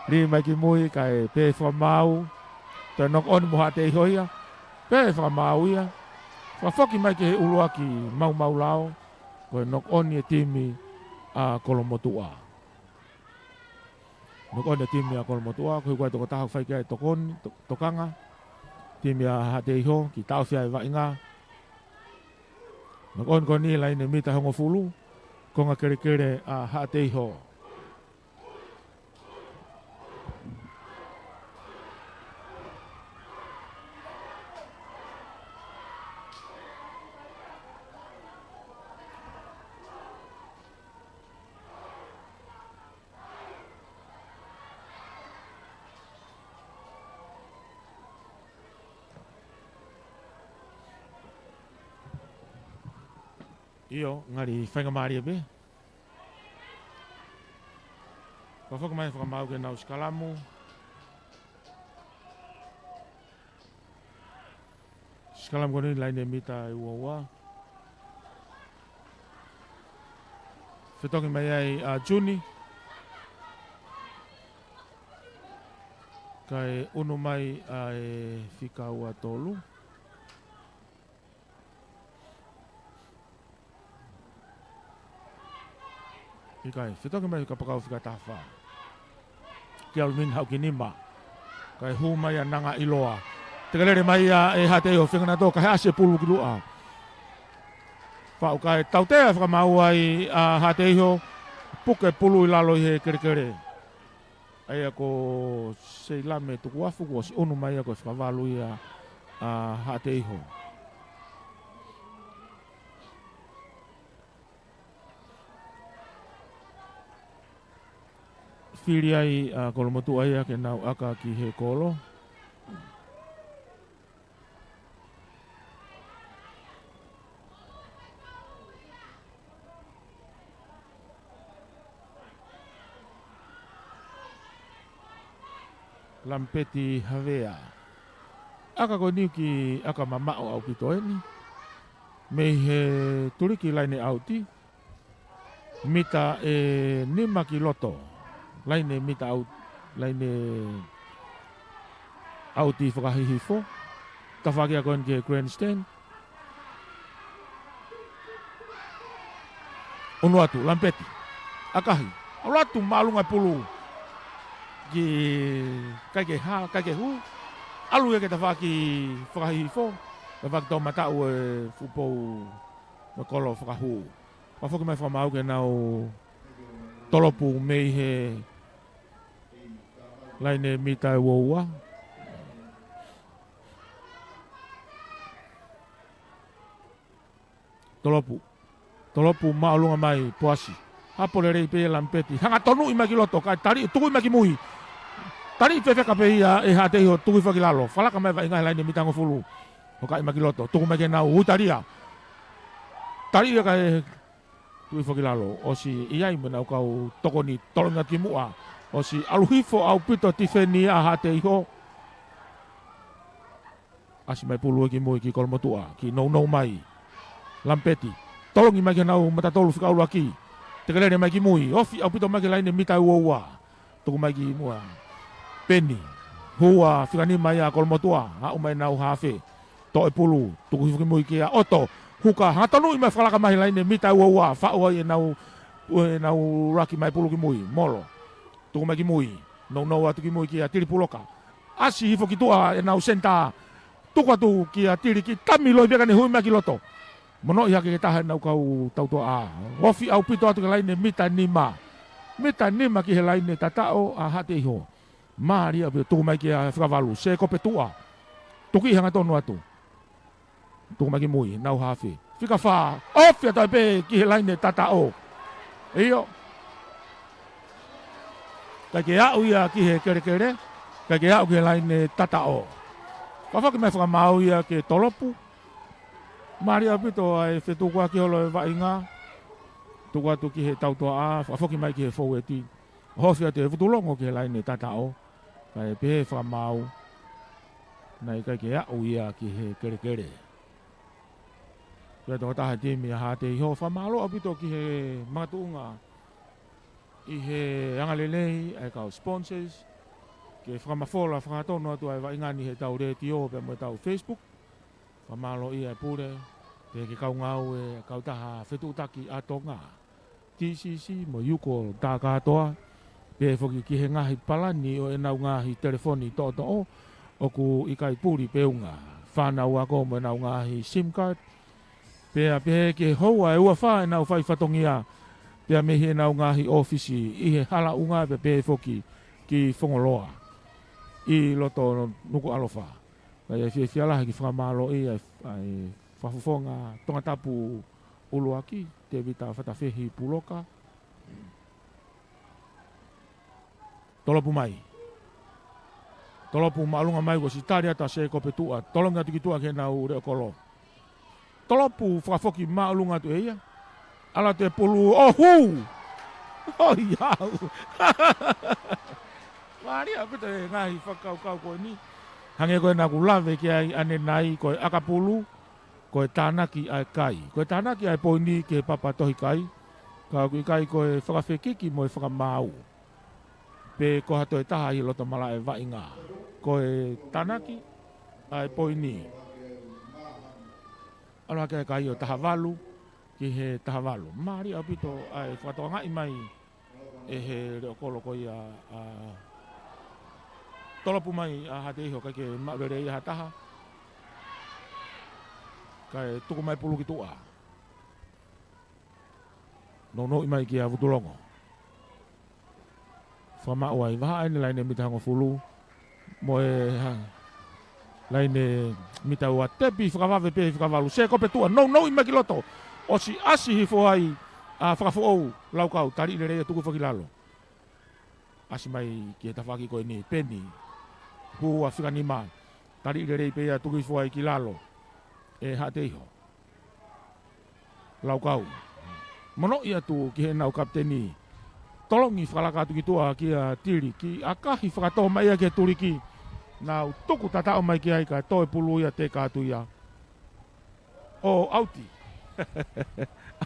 li mai ki mui kai pe fa mau te nok on mo hate hoia pe fa mau ia fa foki mai ki uluaki mau lao ko nok on ye timi a kolomotua Noko na timi a kolomotua, koe koe toko taha whai kia e tokanga. Timi a hate iho, ki tau whia e wainga. Noko on ko ni laine mita hongo fulu, ko ngā kere a hate iho. Io, ngari whainga maari e be. Ka whakamai whakamau ke nau skalamu. Skalamu koni laine mita e ua. Whetoki mai ai a Juni. Kai unu mai a e whika ua tolu. Ikai, whetoki mai ka pakau whika tawha. Ki alu min hau ki nima. Kai hu mai a nanga iloa. Te kalere mai a e hate o whingana tō, kai ase pulu ki lua. Whau kai tautea whakamau ai a hate iho, puke pulu i lalo i he kere. Ai ako sei lame tuku afu ko si onu mai ako whakawalu i a hate iho. Whiri ai a kolomotu ai ake nau aka ki he kolo. Lampeti Havea. Aka ko niu ki aka mamao au ki toeni. Mei he turiki laine auti. Mita e nima ki loto. Laine mita au. Laine auti whakahihifo. Tawhaki a koen ke grandstand. Unu atu, Lampeti. Akahi. Aulatu maalunga pulu. Ki kaike ha, kaike hu. Alu e ke tawhaki whakahihifo. Tawhaki tau matau e fupou makolo whakahu. Whafoki mai whamau ke nau tolopu mei he laine mita e woua. Tolopu maalunga mai poasi. Hapole rei pe Lampeti. Hanga tonu i maki loto, kai tari tuku i maki mui. Tari whewheka pe ia e hate iho tuku i whakilalo. Whalaka mai wa ingai laine mitango fulu. O kai maki loto, tuku maki nau hutaria. Tari ia kai tuku i whakilalo. O si iai me nau kau tokoni tolonga ki mua. O si aluhifo au pito tifeni a hate iho. Asi mai pulu ki mui ki kolomotua, ki nou mai. Lampeti. Tolongi mai ki nau matatolu whikaulu aki. Te kalere mai ki mui. Ofi au pito mai ki laine mita ua. Tuku mai ki mua. Peni. Hua whikani mai a kolomotua. Hau mai nau hafe. To e pulu. Tuku hifuki mui ki a oto. Huka. Hatonu i mai whalaka mai laine mita ua. Whaua i nau raki mai pulu ki mui. Molo. Tuku mai ki mui. Nou atu ki mui ki a tiri puloka. Asi hifuki tua e nau senta. Tuku atu ki a tiri ki tamilo i biakani hui mai ki loto. Mono i hake ke taha nau kau tautua a. Ofi au pito atu ke laine mita nima. Mita nima ki he laine tatao a hate iho. Maari au tuku mai ki a whakavalu. Se kope tua. Tuku i hanga tonu atu. Tuku mai ki mui. Nau hafi. Whika wha. Ofi atu pe ki he laine tatao. Iyo. Kai ke au ia ki he kere. Kai ke au ki he laine tatao. Whawhaki mai whakamau ia ke tolopu. Mari apito ai whetukua ki holo e wainga. Tukua tu ki he tautua a. Whafoki mai ki he foueti. Hofi atu e wutulongo ki he laine tatao. Kai pehe whakamau. Nai kai ke au ia ki he kere. Kia tō taha timi a hate iho. Whamalo apito ki he matuunga. I he angalelei ai kau sponsors. Ke whakamafola whakatono atu ai waingani he tau re tio pe mo tau Facebook. Whamalo i ai pure. Pe ke kau ngau e kau taha whetutaki atonga. TCC mo yuko tā katoa. Pe whoki ki he ngahi palani o e nau ngahi telefoni toto o. Oku i kai puri peunga. Whanau ako mo e nau ngahi SIM card. Pe a pe ke hoa e ua wha e nau whai whatongia. Pe a mehi e nau ngahi ofisi. I he hala unga pe whoki ki whongoloa. I loto nuku alofa. Kai e whialaha ki whakamalo i ai whafufonga tonga tapu uluaki. Te vita whatawhehi puloka. Tolopu mai. Tolopu maalunga mai ko si tari ata se kope tua. Tolonga tuki tua ke nau reo kolo. Tolopu whakafoki maalunga tu eia. ala te pulu oh hu oh iau mari apa te ngai whakau koe ni hange koe nā kulave ki ai ane nai koe akapulu koe tānaki ai kai koe tānaki ai poini ke papatohi kai ka kui kai koe whakawhekiki mo e whakamau pe ko hato e taha i loto mala e wainga koe tānaki ai poini ala ke kai o taha walu ki he taha walu mari apito ai whakatoa ngai mai e he reo kolo koe a tolopu mai a hate iho kai ke maurere i ha taha kai tuku mai pulu ki tua no i mai ki a vutulongo whama oai waha aine laine mita hango fulu mo e laine mita ua tepi whakawawe pe whakawalu se kope tua no i mai ki loto o si asi hi fohai a whakafu ou laukau tari ire rea tuku whakilalo asi mai ki e tawhaki koe ni peni hua whikanima tari ire rea pe ia tuku fohai ki lalo e hate iho laukau mono ia tu ki he nau kapteni tolongi whakalaka tu ki tua ki a tiri ki a kahi whakatoa mai a ki a turiki nau tuku tatao mai ki ai ka toe pulu ia te kātu ia o auti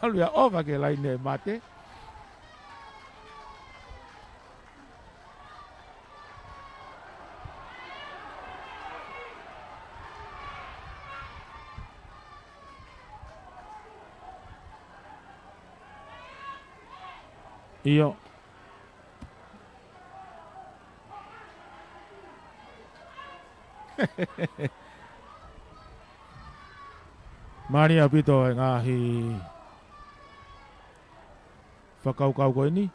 alu ia ova ke laine mate iyo mari apito e ngahi whakaukau koe ni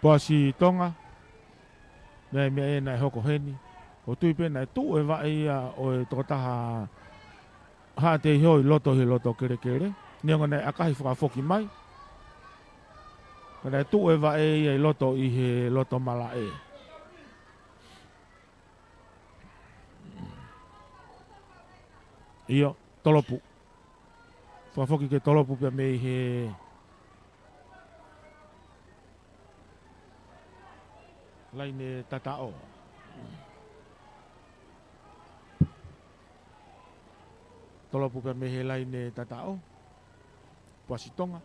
Pasi tonga nei me e nai hoko heni o tui pe nai tu e vai ia o e totaha ha te hoi loto kere nionga nei akahi whakafoki mai nai tu e vai ia i loto i he loto mala e iyo tolopu whakafoki ke tolopu pe me i he laine tatao tolopu pe me he laine tatao Pasitonga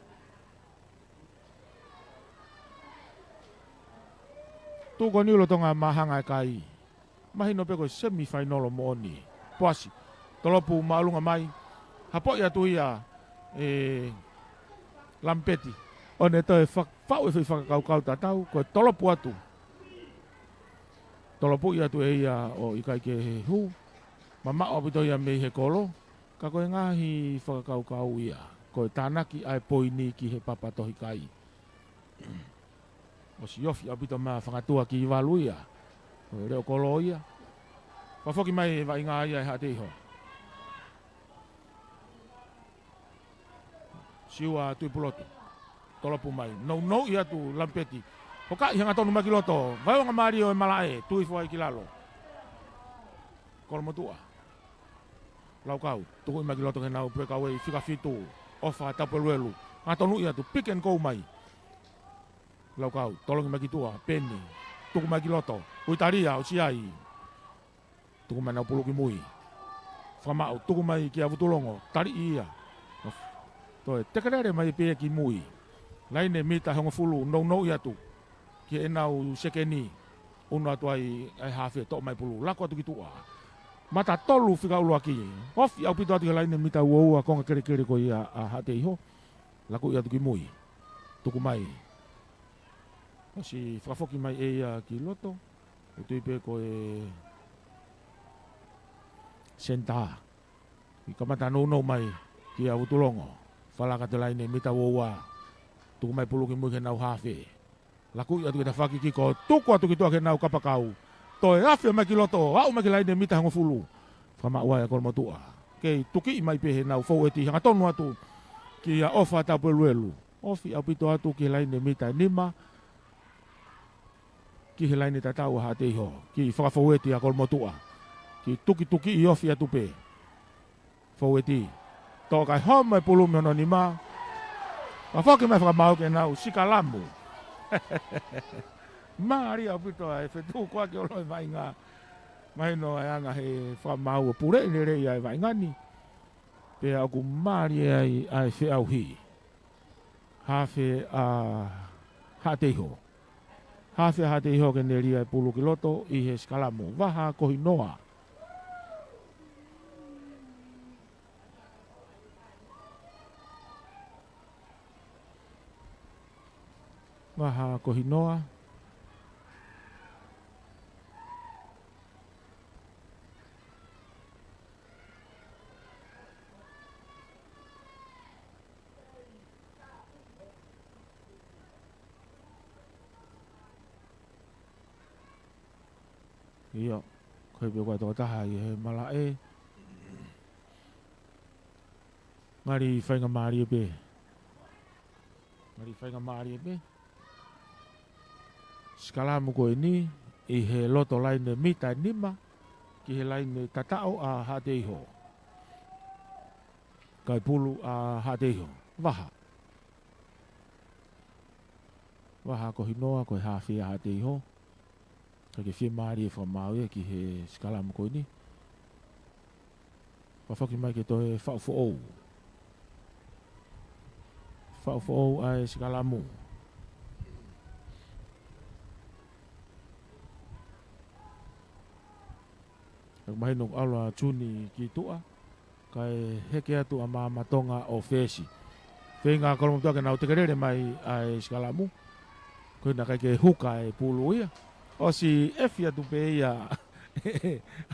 tu ko ni lo tonga mahanga kai mahino pe ko semi final mo ni pasi tolopu malunga mai hapo ya tu ia lampeti one to fa e fa kau tatau ko tolopu atu tolopu ia tu ia o ikai ke hu mama o bito ia me he kolo ka ko ngahi fa kau ia ko tanaki ai poini ki he papatohi kai o si ofi abito ma whakatua ki walu ia o reo kolo ia wafoki mai wa inga ia e hate iho siua tui pulotu tolopu mai no ia tu lampeti hoka i hanga tonu makiloto vai nga mari o malae tui foi ki lalo kolo motua laukau tu makiloto ke nau pe kawe fika fitu ofa tapeluelu nga tonu ia tu pick and go mai laukau tolong makitua peni tu makiloto uitaria o siai tu mana pulu ki mui fama tu mai ki avutulongo tari ia to tekerere mai pe ki mui laine mita hongo fulu no ia tu ki enau sekeni uno atu ai hafe to mai pulu lako atu ki tua mata tolu fika ulu aki ofi au pito atu laine mita uoua konga kere ko ia a hate iho lako ia tu ki mui tuku mai si whakafoki mai e ia ki loto o tui pe ko e senta i kamata no mai ki a utulongo whalaka te laine mita uoua tuku mai pulu ki mui ke nau hafe laku atu kita whaki ki ko tuku atu ki tua ke nau kapakau toi afe mai ki loto au mai ki laine mita hango fulu whama ua e kolmo tua kei tuki i mai pe he nau fau eti hanga tonu atu ki a ofa tapu eluelu ofi au pito atu ki laine mita nima ki he laini tatau ha te iho, ki whakawhaweti a kolmotua, ki tuki i ofi atu pe, whaweti, tō kai home pulu me ono ni mā, ka whake mai whakamau ke nau, sika lamu, Mari au pito ai whetu kua ke oloi vai ngā, mai no ai anga he whamau pure i rei ai vai ngani, pe au ku mari ai whe au hi, hawhe a hateiho. Ha te iho ke neri ai pulu ki loto i he skalamu. Waha kohi noa. Waha kohi noa. Iyo, koe pe koe tō taha i he mala e. Ngari whainga maari e pe. Ngari whainga maari e pe. Skalamu koe ni, i he loto laine mita nima, ki he laine tatao a hate iho. Kai pulu a hate iho. Waha. Waha kohi noa, koe hawhi a hate iho. Ke fie maari e whamau e ki he skalamu koe ni. Whawhaki mai ke to he whauwhoou. Whauwhoou ai skalamu. Mai nok ala tuni ki tua. Kai heke atu a matonga o whesi. Whenga kolomu tua ke nau te kerere mai ai skalamu. Koe na kai ke huka e pulu ia. O si efi atu pe ia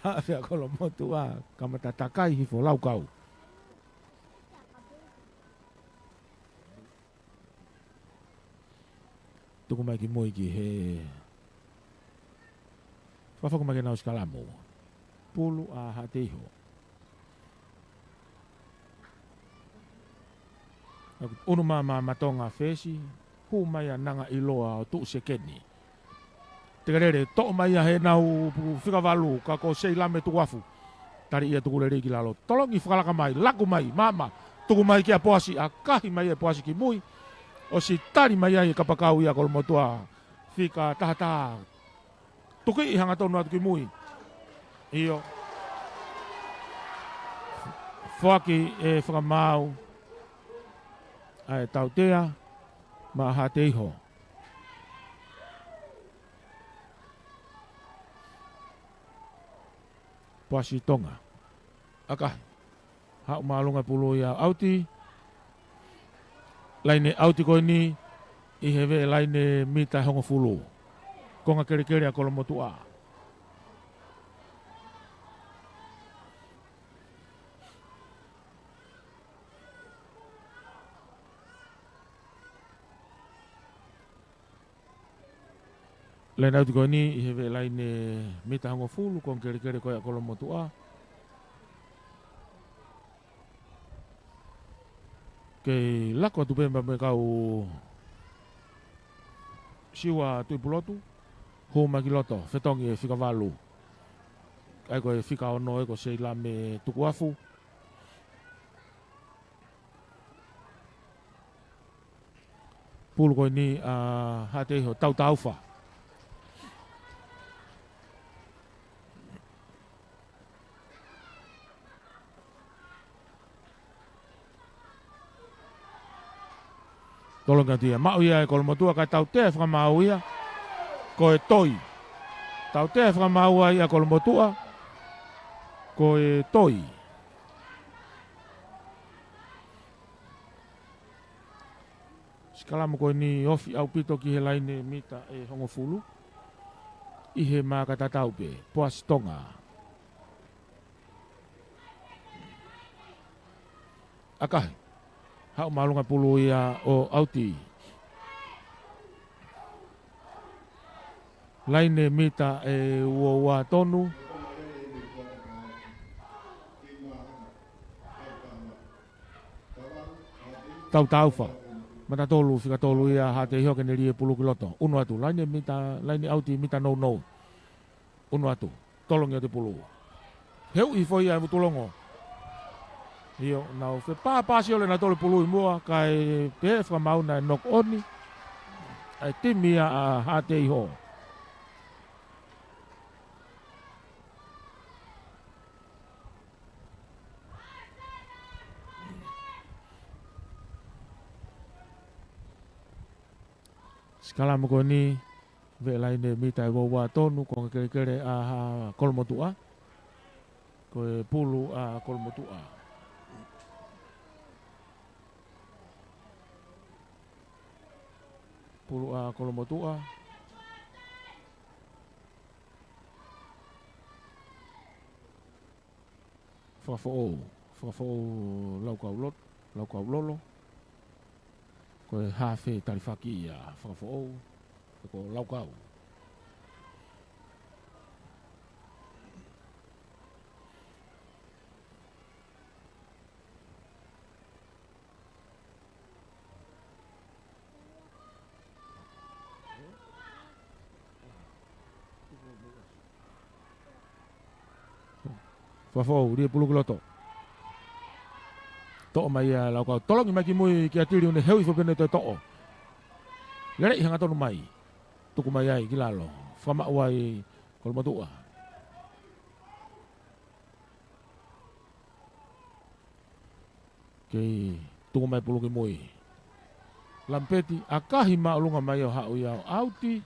hawhea kolo motu a kamata takai hifo lau kau. Tuku mai ki moi ki he whawhaku mai ki nau skalamu. Pulu a hateiho. Unu matonga whesi hu mai a nanga iloa o tuu sekeni. Te karere, to'o mai a he nau whikawalu ka ko sei lame tu wafu. Tari ia tuku rere ki lalo. Tolongi whakalaka mai, laku mai, mama. Tuku mai ki a poasi, a kahi mai e poasi ki mui. O si tari mai ai kapakau ia kolomotua. Whika tahata. Tuki i hanga tonu atu ki mui. Iyo. Whaki e whakamau. Ai tautea. Ma hateiho. Poasi tonga. Aka. Hau maalunga pulu ia auti. Laine auti koe ni. I hewe laine mita hongo fulu. Konga kere a kolomotua. Lain auti koe ni, i hewe laine mita hongo fulu, kon kere koe a kolomotua. Kei lako atu pemba me kau siwa tui pulotu, huma ki loto, whetongi e whikawalu. Ai koe whika ono e ko sei la me tukuafu. Pulu koe ni hateiho tau taufa. Tolonga tia, mau ia e kolomotua kai tau te whakamau ia, ko e toi. Tau te whakamau ia kolomotua, ko e toi. Skalamu koe ni ofi au pito ki he laine mita e hongo fulu. I he maa katatau pe, poas tonga. Akahi. Hau malunga pulu ia o auti. Laine mita e ua tonu. Tau taufa. mata tolu fika tolu ia ha te hio ke ne rie pulu kiloto unu atu laine auti mita no unu atu tolong ia te pulu heu i foi ai mutulongo io nau fe pa si ole na tolu pulu i mua kai pe fa mauna nok oni ai timia a ha te iho skala mo ni ve laine mita wo wa tonu ko kere a ha kolmotua ko pulu a kolmotua pulu a kolmotua fafo lau kau lolo ko ha fe tarifaki a fafo ko lau kau fafo dia pulu kiloto to mai lau kau tolong i mai ki mui ki atiri une heu i fo pene to lere i hanga tonu mai tuku mai ai ki lalo fama wai kol matua ke tuku mai pulu ki mui lampeti akahi ma ulunga mai o hau iau auti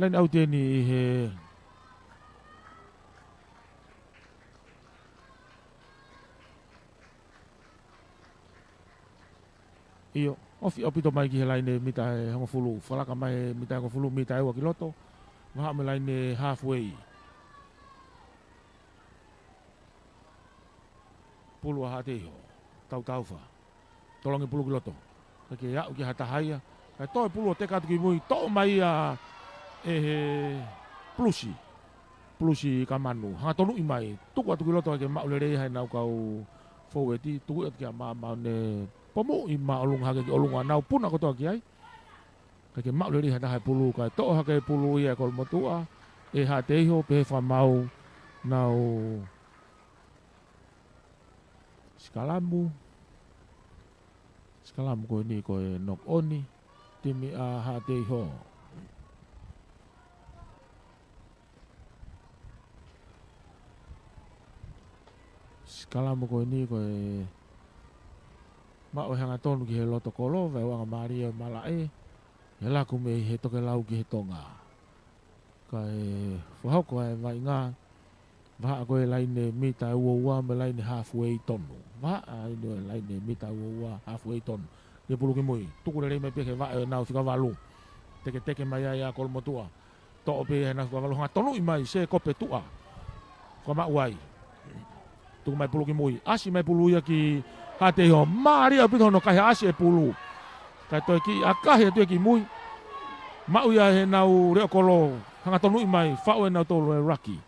lain auti ni he iyo ofi opito mai ki he laine mita he hongo fulu falaka mai mita hongo fulu mita ewa kiloto maha me laine halfway pulu aha te iho tau fa tolongi pulu kiloto kake ya uki hata haya kai toi pulu te katu ki mui to mai a plusi kamanu hanga tonu i mai tuku atu kiloto ke maulere hai nau kau foweti tuku atu kia ma ne pomo i ma olung hake ki olunga nau puna koto ki ai kake maulere hai hai pulu kai to hake pulu ia kol motua e ha te iho pe fa mau nau skalamu ko ni ko nok oni timi a ha te iho skala mo ko ni ko ma o hanga tonu ki he loto kolo ve wanga maria malae he la ku me he toke lau ki he tonga kai fo ko e vai nga va ko e laine mita uwa me laine halfway tonu va ai no laine mita uwa halfway tonu de pulu ki moi tuku re me pe ke va na fika valu teke mai ya kol motua to pe na fika valu hanga tonu i mai se ko pe tua ko ma wai tu mai pulu ki mui asi mai pulu ia ki hate ho mari a pito no kai asi e pulu kai to ki akahe tu ki mui mau ia he nau re kolo hanga tonu i mai fa o na to raki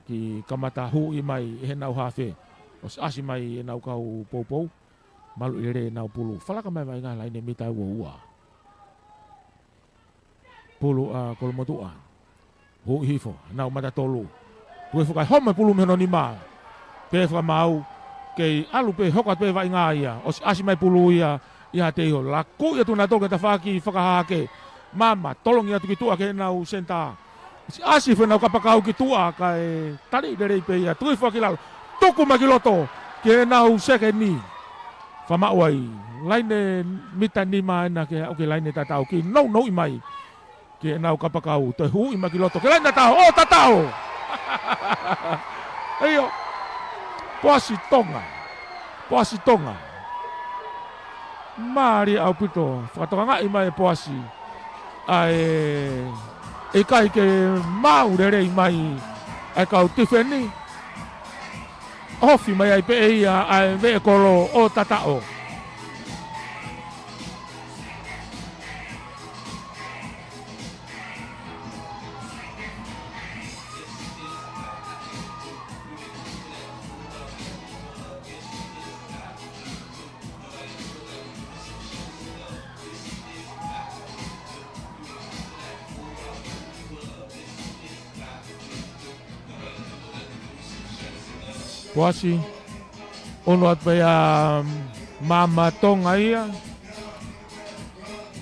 ki kamata hu i mai he nau hafe os asi mai e nau kau popo malu ire nau pulu fala ka mai nga laine mita ua pulu a kolmotua hu hifo nau mata tolu tu e fukai homa pulu me no ni ma pe fa mau ke alu pe hoka pe vai nga ia os asi mai pulu ia te ho la ku ia tu na to ke ta faki fakahake mama tolong ia tu ki tu ke nau senta asi fe nau kapakau ki tu ka e tali dere pe ia tu fa ki la toku magiloto ke nau seke ni fa ma wai laine mita ni ma na ke o ke laine ta tau ki no i mai ke nau kapakau te hu i magiloto ke laine ta o tatao ayo Poasi tonga. Mari au pito. Whakatoka i mai poasi. E kai ke mau rere i mai. Ai kau tifeni. Hofi mai ai pe ia ai ve kolo o tatao. Poasi. Ono at paya mama tonga ia.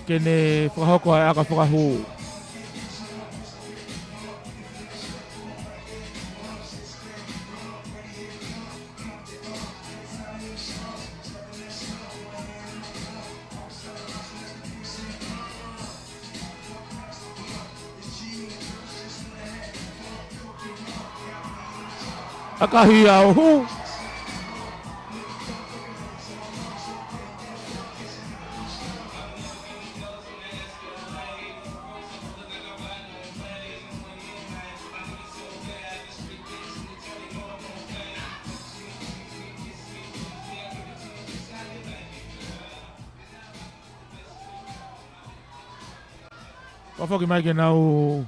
Kene whakahoko ai aka whakahu. Akahi au hu. Whafoki mai ke nau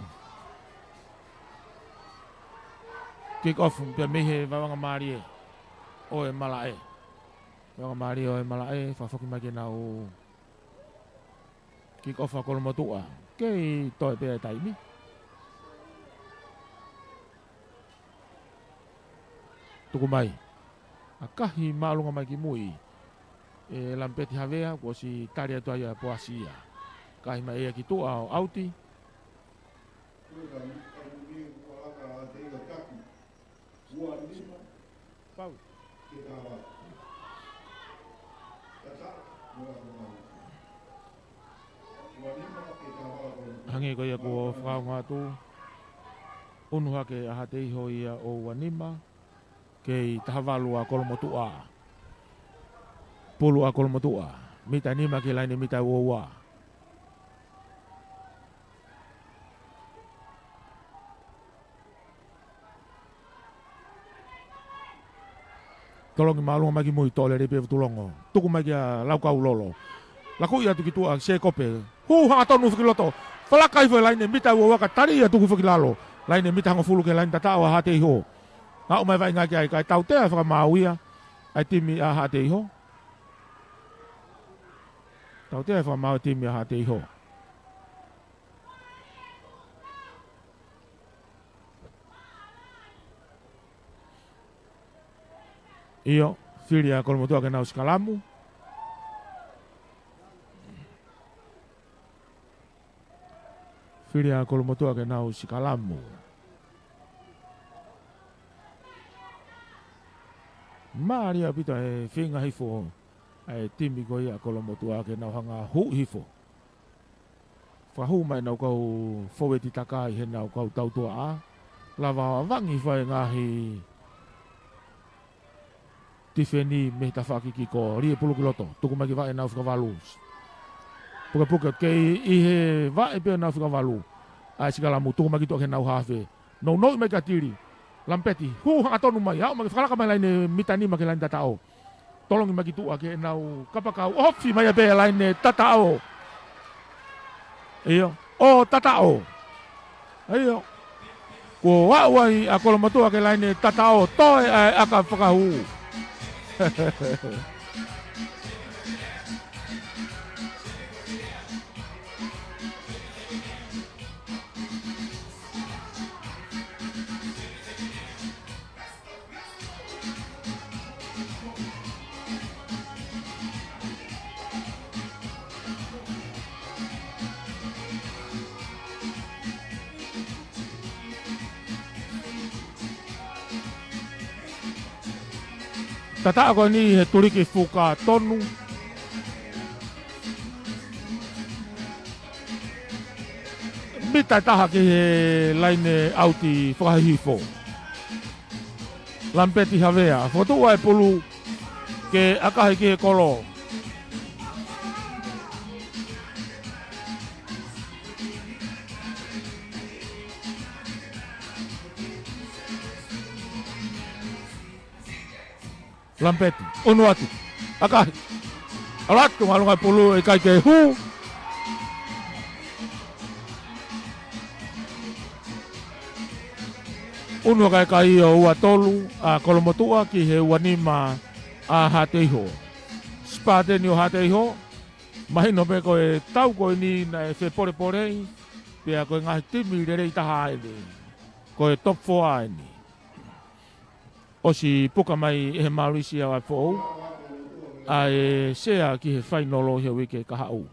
kick off pia mehe wawanga maari e o e mala e. Wawanga maari o e mala e whafoki mai ke nau kick off a kolomotua. Kei toi pia e taimi. Tuku mai. A kahi maalunga mai ki mui. E lampeti havea kua si taria tuaya poasia. Kahi mai ea ki tua o auti. Pau. Hangi ko ia ko whakao ngātu. Unuha ke ahate iho ia o wanima. Kei tahawalu a kolomotua. Pulu a kolomotua. Mita nima ke laine mita uoua. Tolongi maalunga maki mui tole repe tulongo. Tuku maki a laukau lolo. Lako ia tuki tua se kope. Hu hanga tonu whikiloto. Whalakai fwe laine mita ua waka tari ia tuku whakilalo. Laine mita hanga fulu ke laine tatao a hate iho. Nga umai vai ngaki ai kai tau tea whaka mauia. Ai timi a hate iho. Tau tea whaka mau timi a hate iho. Iyo, filia kolomotua ke nau skalamu. Filia kolomotua ke nau skalamu. Maria pita e whinga hifo. E timi ko ia kolomotua ke nau hanga hu hifo. Whahu mai nau kau foweti takai he nau kau tautua a. Lava wangi whai ngahi. Tifeni me tawhakiki ko rie pulu kiloto. Tuku maki wae nau whikawalu. Puka puka kei ihe wae pia nau whikawalu. Ai sikalamu tuku maki tuake nau hawe. Nau noi me katiri. Lampeti. Hu hanga tonu mai. Hau maki whakalaka mai laine mitani maki laine tatao. Tolongi maki tuake nau kapakau. Ofi mai abe laine tatao. Iyo. O tatao. Iyo. Ko wai a kolomotua ke laine tatao. Toi aka whakahu. Tata ako ni he turiki fuka tonu. Mita taha ke he laine auti whakahifo. Lampeti havea. Whatua e pulu ke akahi ke he kolo. Lampeti, onu atu, akahi. Alatu malunga pulu e kai ke hu. Unu kai kai o ua tolu a kolomotua ki he wanima a hateiho. Spate ni o hateiho. Mahino pe ko e tau ko ni na e fe pore porei. Pea ko e ngahi timi rerei taha ene. Ko e top 4 ene. o si puka mai e Maurisi au po a e sea ki he whainolo he wike ka hau.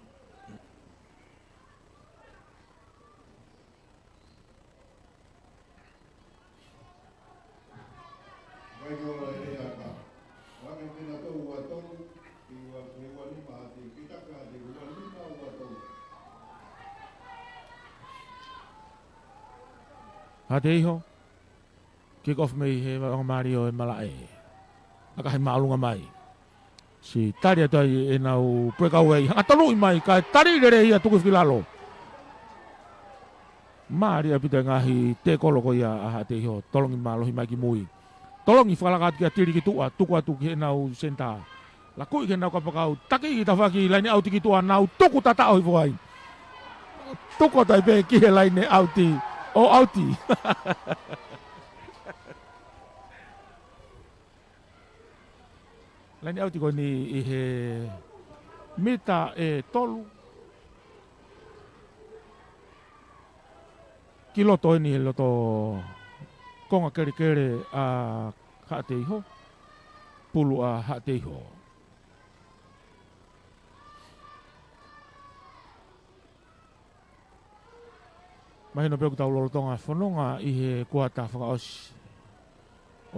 Ha te iho, kick off mei he wanga Mario e malae. Aka he maalunga mai. Si tari atu ai e nau pueka wei. Hanga tonu i mai, ka tari rere ia tuku whilalo. Maari apita ngahi te koloko ia aha te iho, tolongi malohi mai ki mui. Tolongi whakalakat ki a tiri ki tua, tuku atu ki he nau senta. La kui ki nau kapakau, taki ki ta whaki laini auti ki tua nau tuku tata oi fuai. Tuku tai pe ki he laini auti. O auti. Laini auti ko ni i he mita e tolu. Ki loto ni he loto konga kere kere a hate iho. Pulu a hate iho. Mahino peku tau lolotonga whanonga i he kuata whakaosi.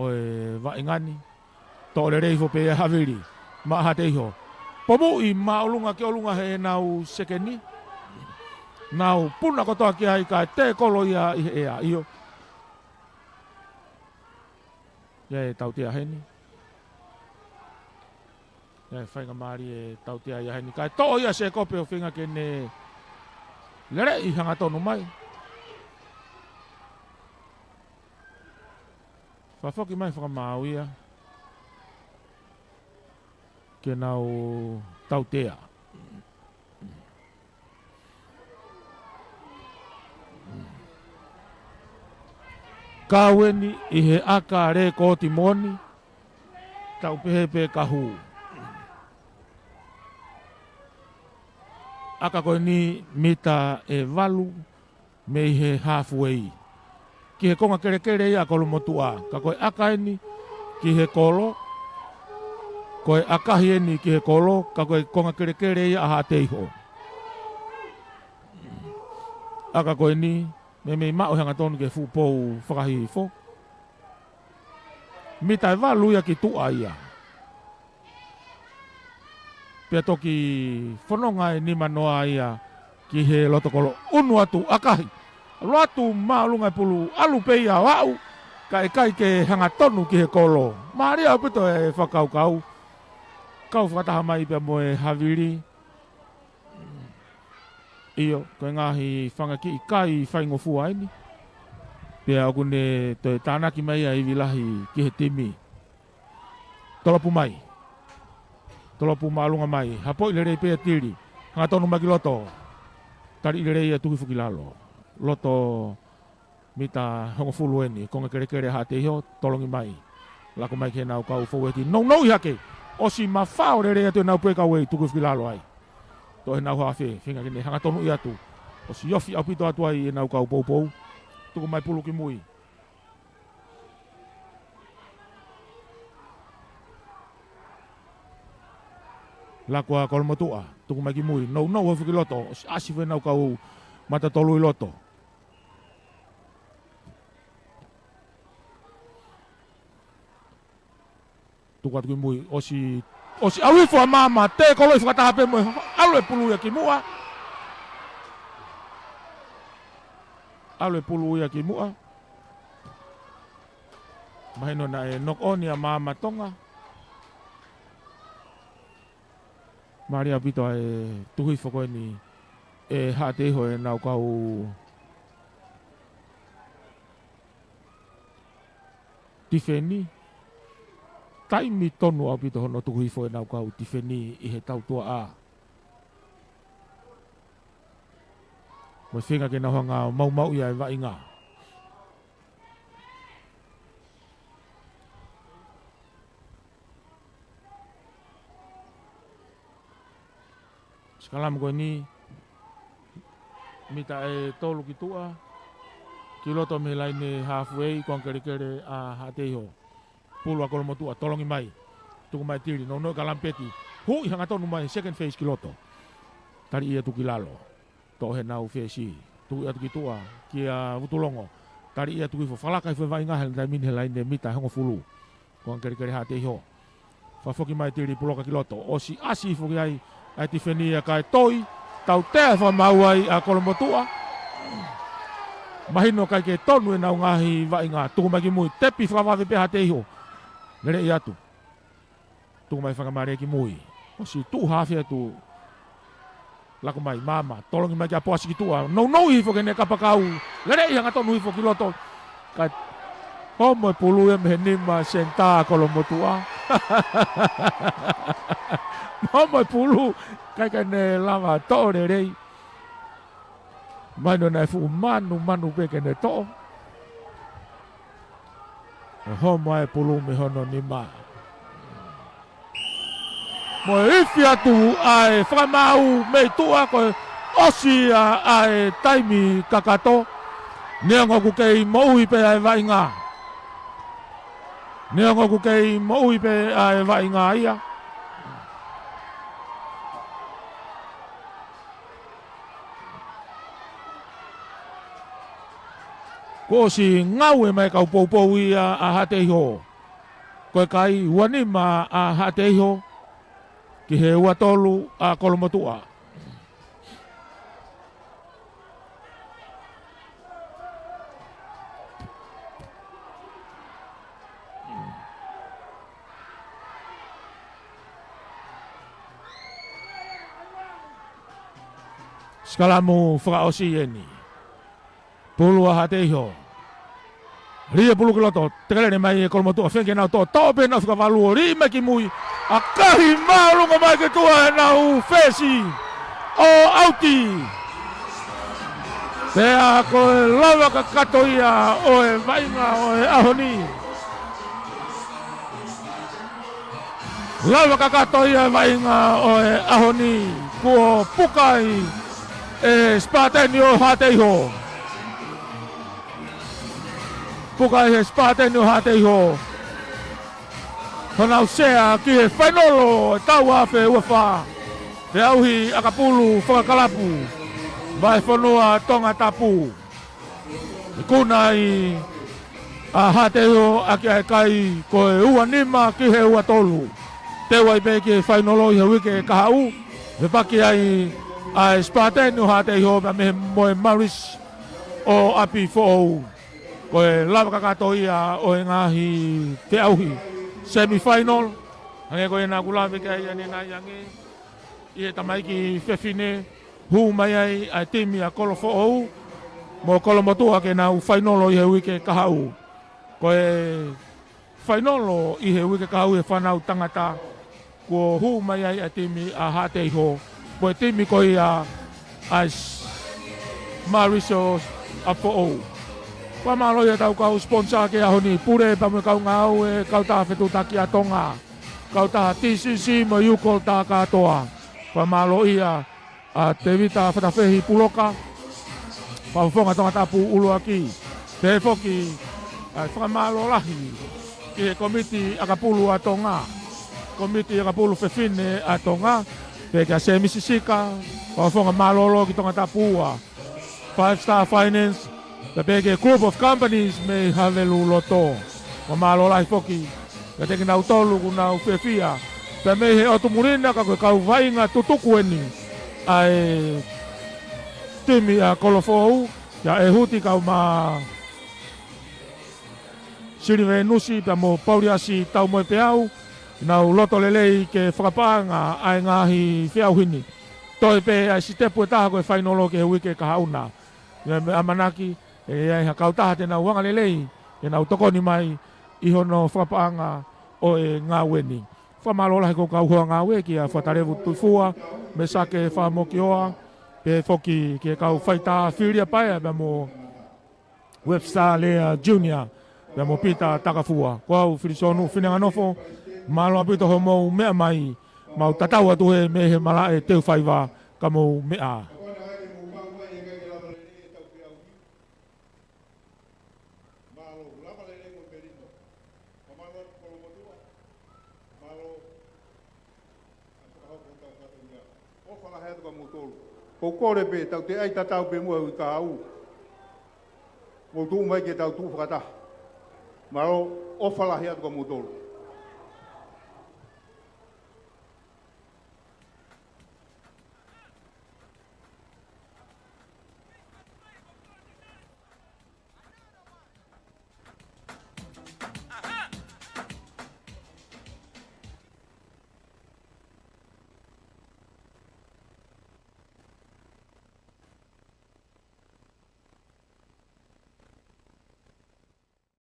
O e waingani. To le reifo pe e haviri. Ma hate iho. Pomu i maulunga ki olunga he nau sekeni. Nau puna kotoa ki hai kai te kolo ia i he ea iyo. Ia e tautia heni. Ia e whainga maari e tautia ia heni. Kai to ia se kope o whinga ke ne lere i hanga tonu mai. Whawhoki mai whakamau ia. Ke nau tautea. Kaweni i he aka re ko timoni. Tau pehepe kahu. Aka koe ni mita e walu me i he halfway. Ki he konga kere kere ia kolo motua. Ka koe aka eni ki he kolo. Koe akahi eni ki he kolo. Ka koe konga kere kere ia aha te iho. Aka koe ni me mei mao hanga tonu ke fupou whakahi fo. Mita e walu ia ki tua ia. Pea toki whanonga e nima noa ia ki he lotokolo unu atu akahi. Loatu maalunga pulu alu peia wau. Kai kai ke hanga tonu ki he kolo. Maria apito e whakau kau. Kau whakataha mai pia mo e haviri. Iyo, koe ngahi whanga ki i kai whaingo fua ini. Pea oku ne toi tānaki mai a iwilahi ki he timi. Tolopu mai. Tolopu maalunga mai. Hapo i lerei pea tiri. Hanga tonu maki loto. Tari i lerei a tuki fuki lalo. Loto mita hongo fulu eni. Konga kere kere hate iho, tolongi mai. Lako mai ke nau kau fau eti. Nau i hake. Osi mawhao lerei atu e nau pue kau e tuki fuki lalo ai. To e nau hawhi. Whinga kene hanga tonu i atu. Osi yofi au pito atu ai e nau kau pou pou. Tuku mai pulu ki mui. Lako a kolmotua. Tuku mai ki mui. Nau hafu ki loto. Asi whe nau kau mata tolu i loto. Tuku atu ki mui. Osi awifo a mama. Te kolo i whakataha pe mui. Alu e pulu ia ki mua. Alu e pulu ia ki mua. Mahino na e nok oni a mama tonga. Maria pito e tuhi whako ni e hate iho e nau kau tifeni. Taimi tonu au pito hono tuhi whako e nau kau tifeni i he tautua a. Mo whinga ke nau hanga mau ia e wa inga. Sekalam koe ni mita e tolu ki tua. Ki loto me laine halfway kon kere kere a hate iho. pulua kolomotua tolongi mai tuku mai tiri no kalampeti hui hanga tonu mai second phase kiloto tari ia tuki lalo to he nau fesi tu ia tuki tua kia utulongo tari ia tuki fo falaka fo vai ngahel dai min helai de mita hongo fulu ko keri hate ho fa foki mai tiri puloka kiloto o si asi foki ai tifenia kai toi tau te fa mauai a kolomotua mahino kai ke tonu e nau ngahi vai ngā tuku mai ki mui tepi whakawawe pe hate ho nere i atu tuku mai whakamare ki mui o si tu hawhia tu lako mai mama tolongi mai ki a poasi ki tua no hifo ke ne kapakau nere i hanga tonu hifo ki loto kai homo e pulu e mehe nima senta kolomotua homo e pulu kai ne lava to re rei mai no nai fu manu pe ke ne to homo e pulu me hono nima mo ifi atu ai whakamau me tua ko osi ai taimi kakato neongo ku kei moui pe ai vainga neongo ku kei moui pe ai vainga ia ko si ngau e mai kau pou ia a hate iho koe kai wanima a hate iho ki he ua tolu a kolomotua skalamu whakaosi eni pulu a hate iho ria pulu kiloto tekalene mai e kolomotua whenke nau to pe nau whakavaluo ri me ki mui a kahi maulunga mai ke tua e nau fesi o auti pea koe lawa ka kato ia o e vainga o e ahoni lawa ka kato ia vainga o e ahoni kuo pukai e spateni o hate iho pukai e spateni o hate iho Honau sea ki he whainolo tau awhe uawha. Te auhi akapulu whakakalapu. Mai whanua tonga tapu. Kuna i a hateo a ki ai kai koe ua nima ki he ua tolu. Te wai pe ki he whainolo i he wike kahau. He paki ai a spatenu hateo me me moe maris o api fo'ou. Koe lava kakato ia o e ngahi te auhi. Semi-final, hange koe nā kulawe kai ane nā yange. I he tamai ki whewhine, hu mai ai timi a kolofo ou, mo kolomotua ke nā whainolo i he wike kahau. Koe whainolo i he wike kahau he whanau tangata, ko hu mai ai timi a hate iho. Koe timi koe a Mariso a po ou. Whamalo ia tau kau sponsor ke ahoni pure pa mo kau ngau e kau ta fetu taki a tonga. Kau ta TCC mo yuko ta katoa. Whamalo ia a te vita whatawhehi puloka. Whawhonga tonga tapu ulu aki. Te foki whamalo lahi. Ki he komiti akapulu a tonga. Komiti akapulu whewhine a tonga. Peka se misisika. Whawhonga malolo ki tonga tapua. 5-star finance. Peke group of companies me havelu loto. Wa malo lai foki. Ka teke nau tolu ku nau whewhia. Pe me he otumurina ka koe kau vainga tutuku eni. Ai timi a kolofou. Ya e huti kau ma siriwe nusi pe mo pauriasi tau moe peau. Nau loto lelei ke whakapanga ai ngahi whiau hini. Toi pe ai sitepu e taha koe whainolo ke wike ka hauna. Ya me amanaki. E ai hakau taha te nau wanga lelei, e nau tokoni mai i hono whapaanga o e ngā weni. Whamalola he ko kau hoa ngā we ki a whatarewu tuifua, me sake whamoki oa, pe foki ki e kau whaita whiria paia, pe mo Webster Lea Junior, pe mo Pita Takafua. Ko au whirisonu whinanga nofo, malo apito ho mou mea mai, mau tatau atu he me he mala e teu whaiva, ka mou mea.
Ko kore pe tau te ai tatau pe mua ui ka au. Mo tu mai ke tau tu whakata. Maro o whalahi atu ka motoro.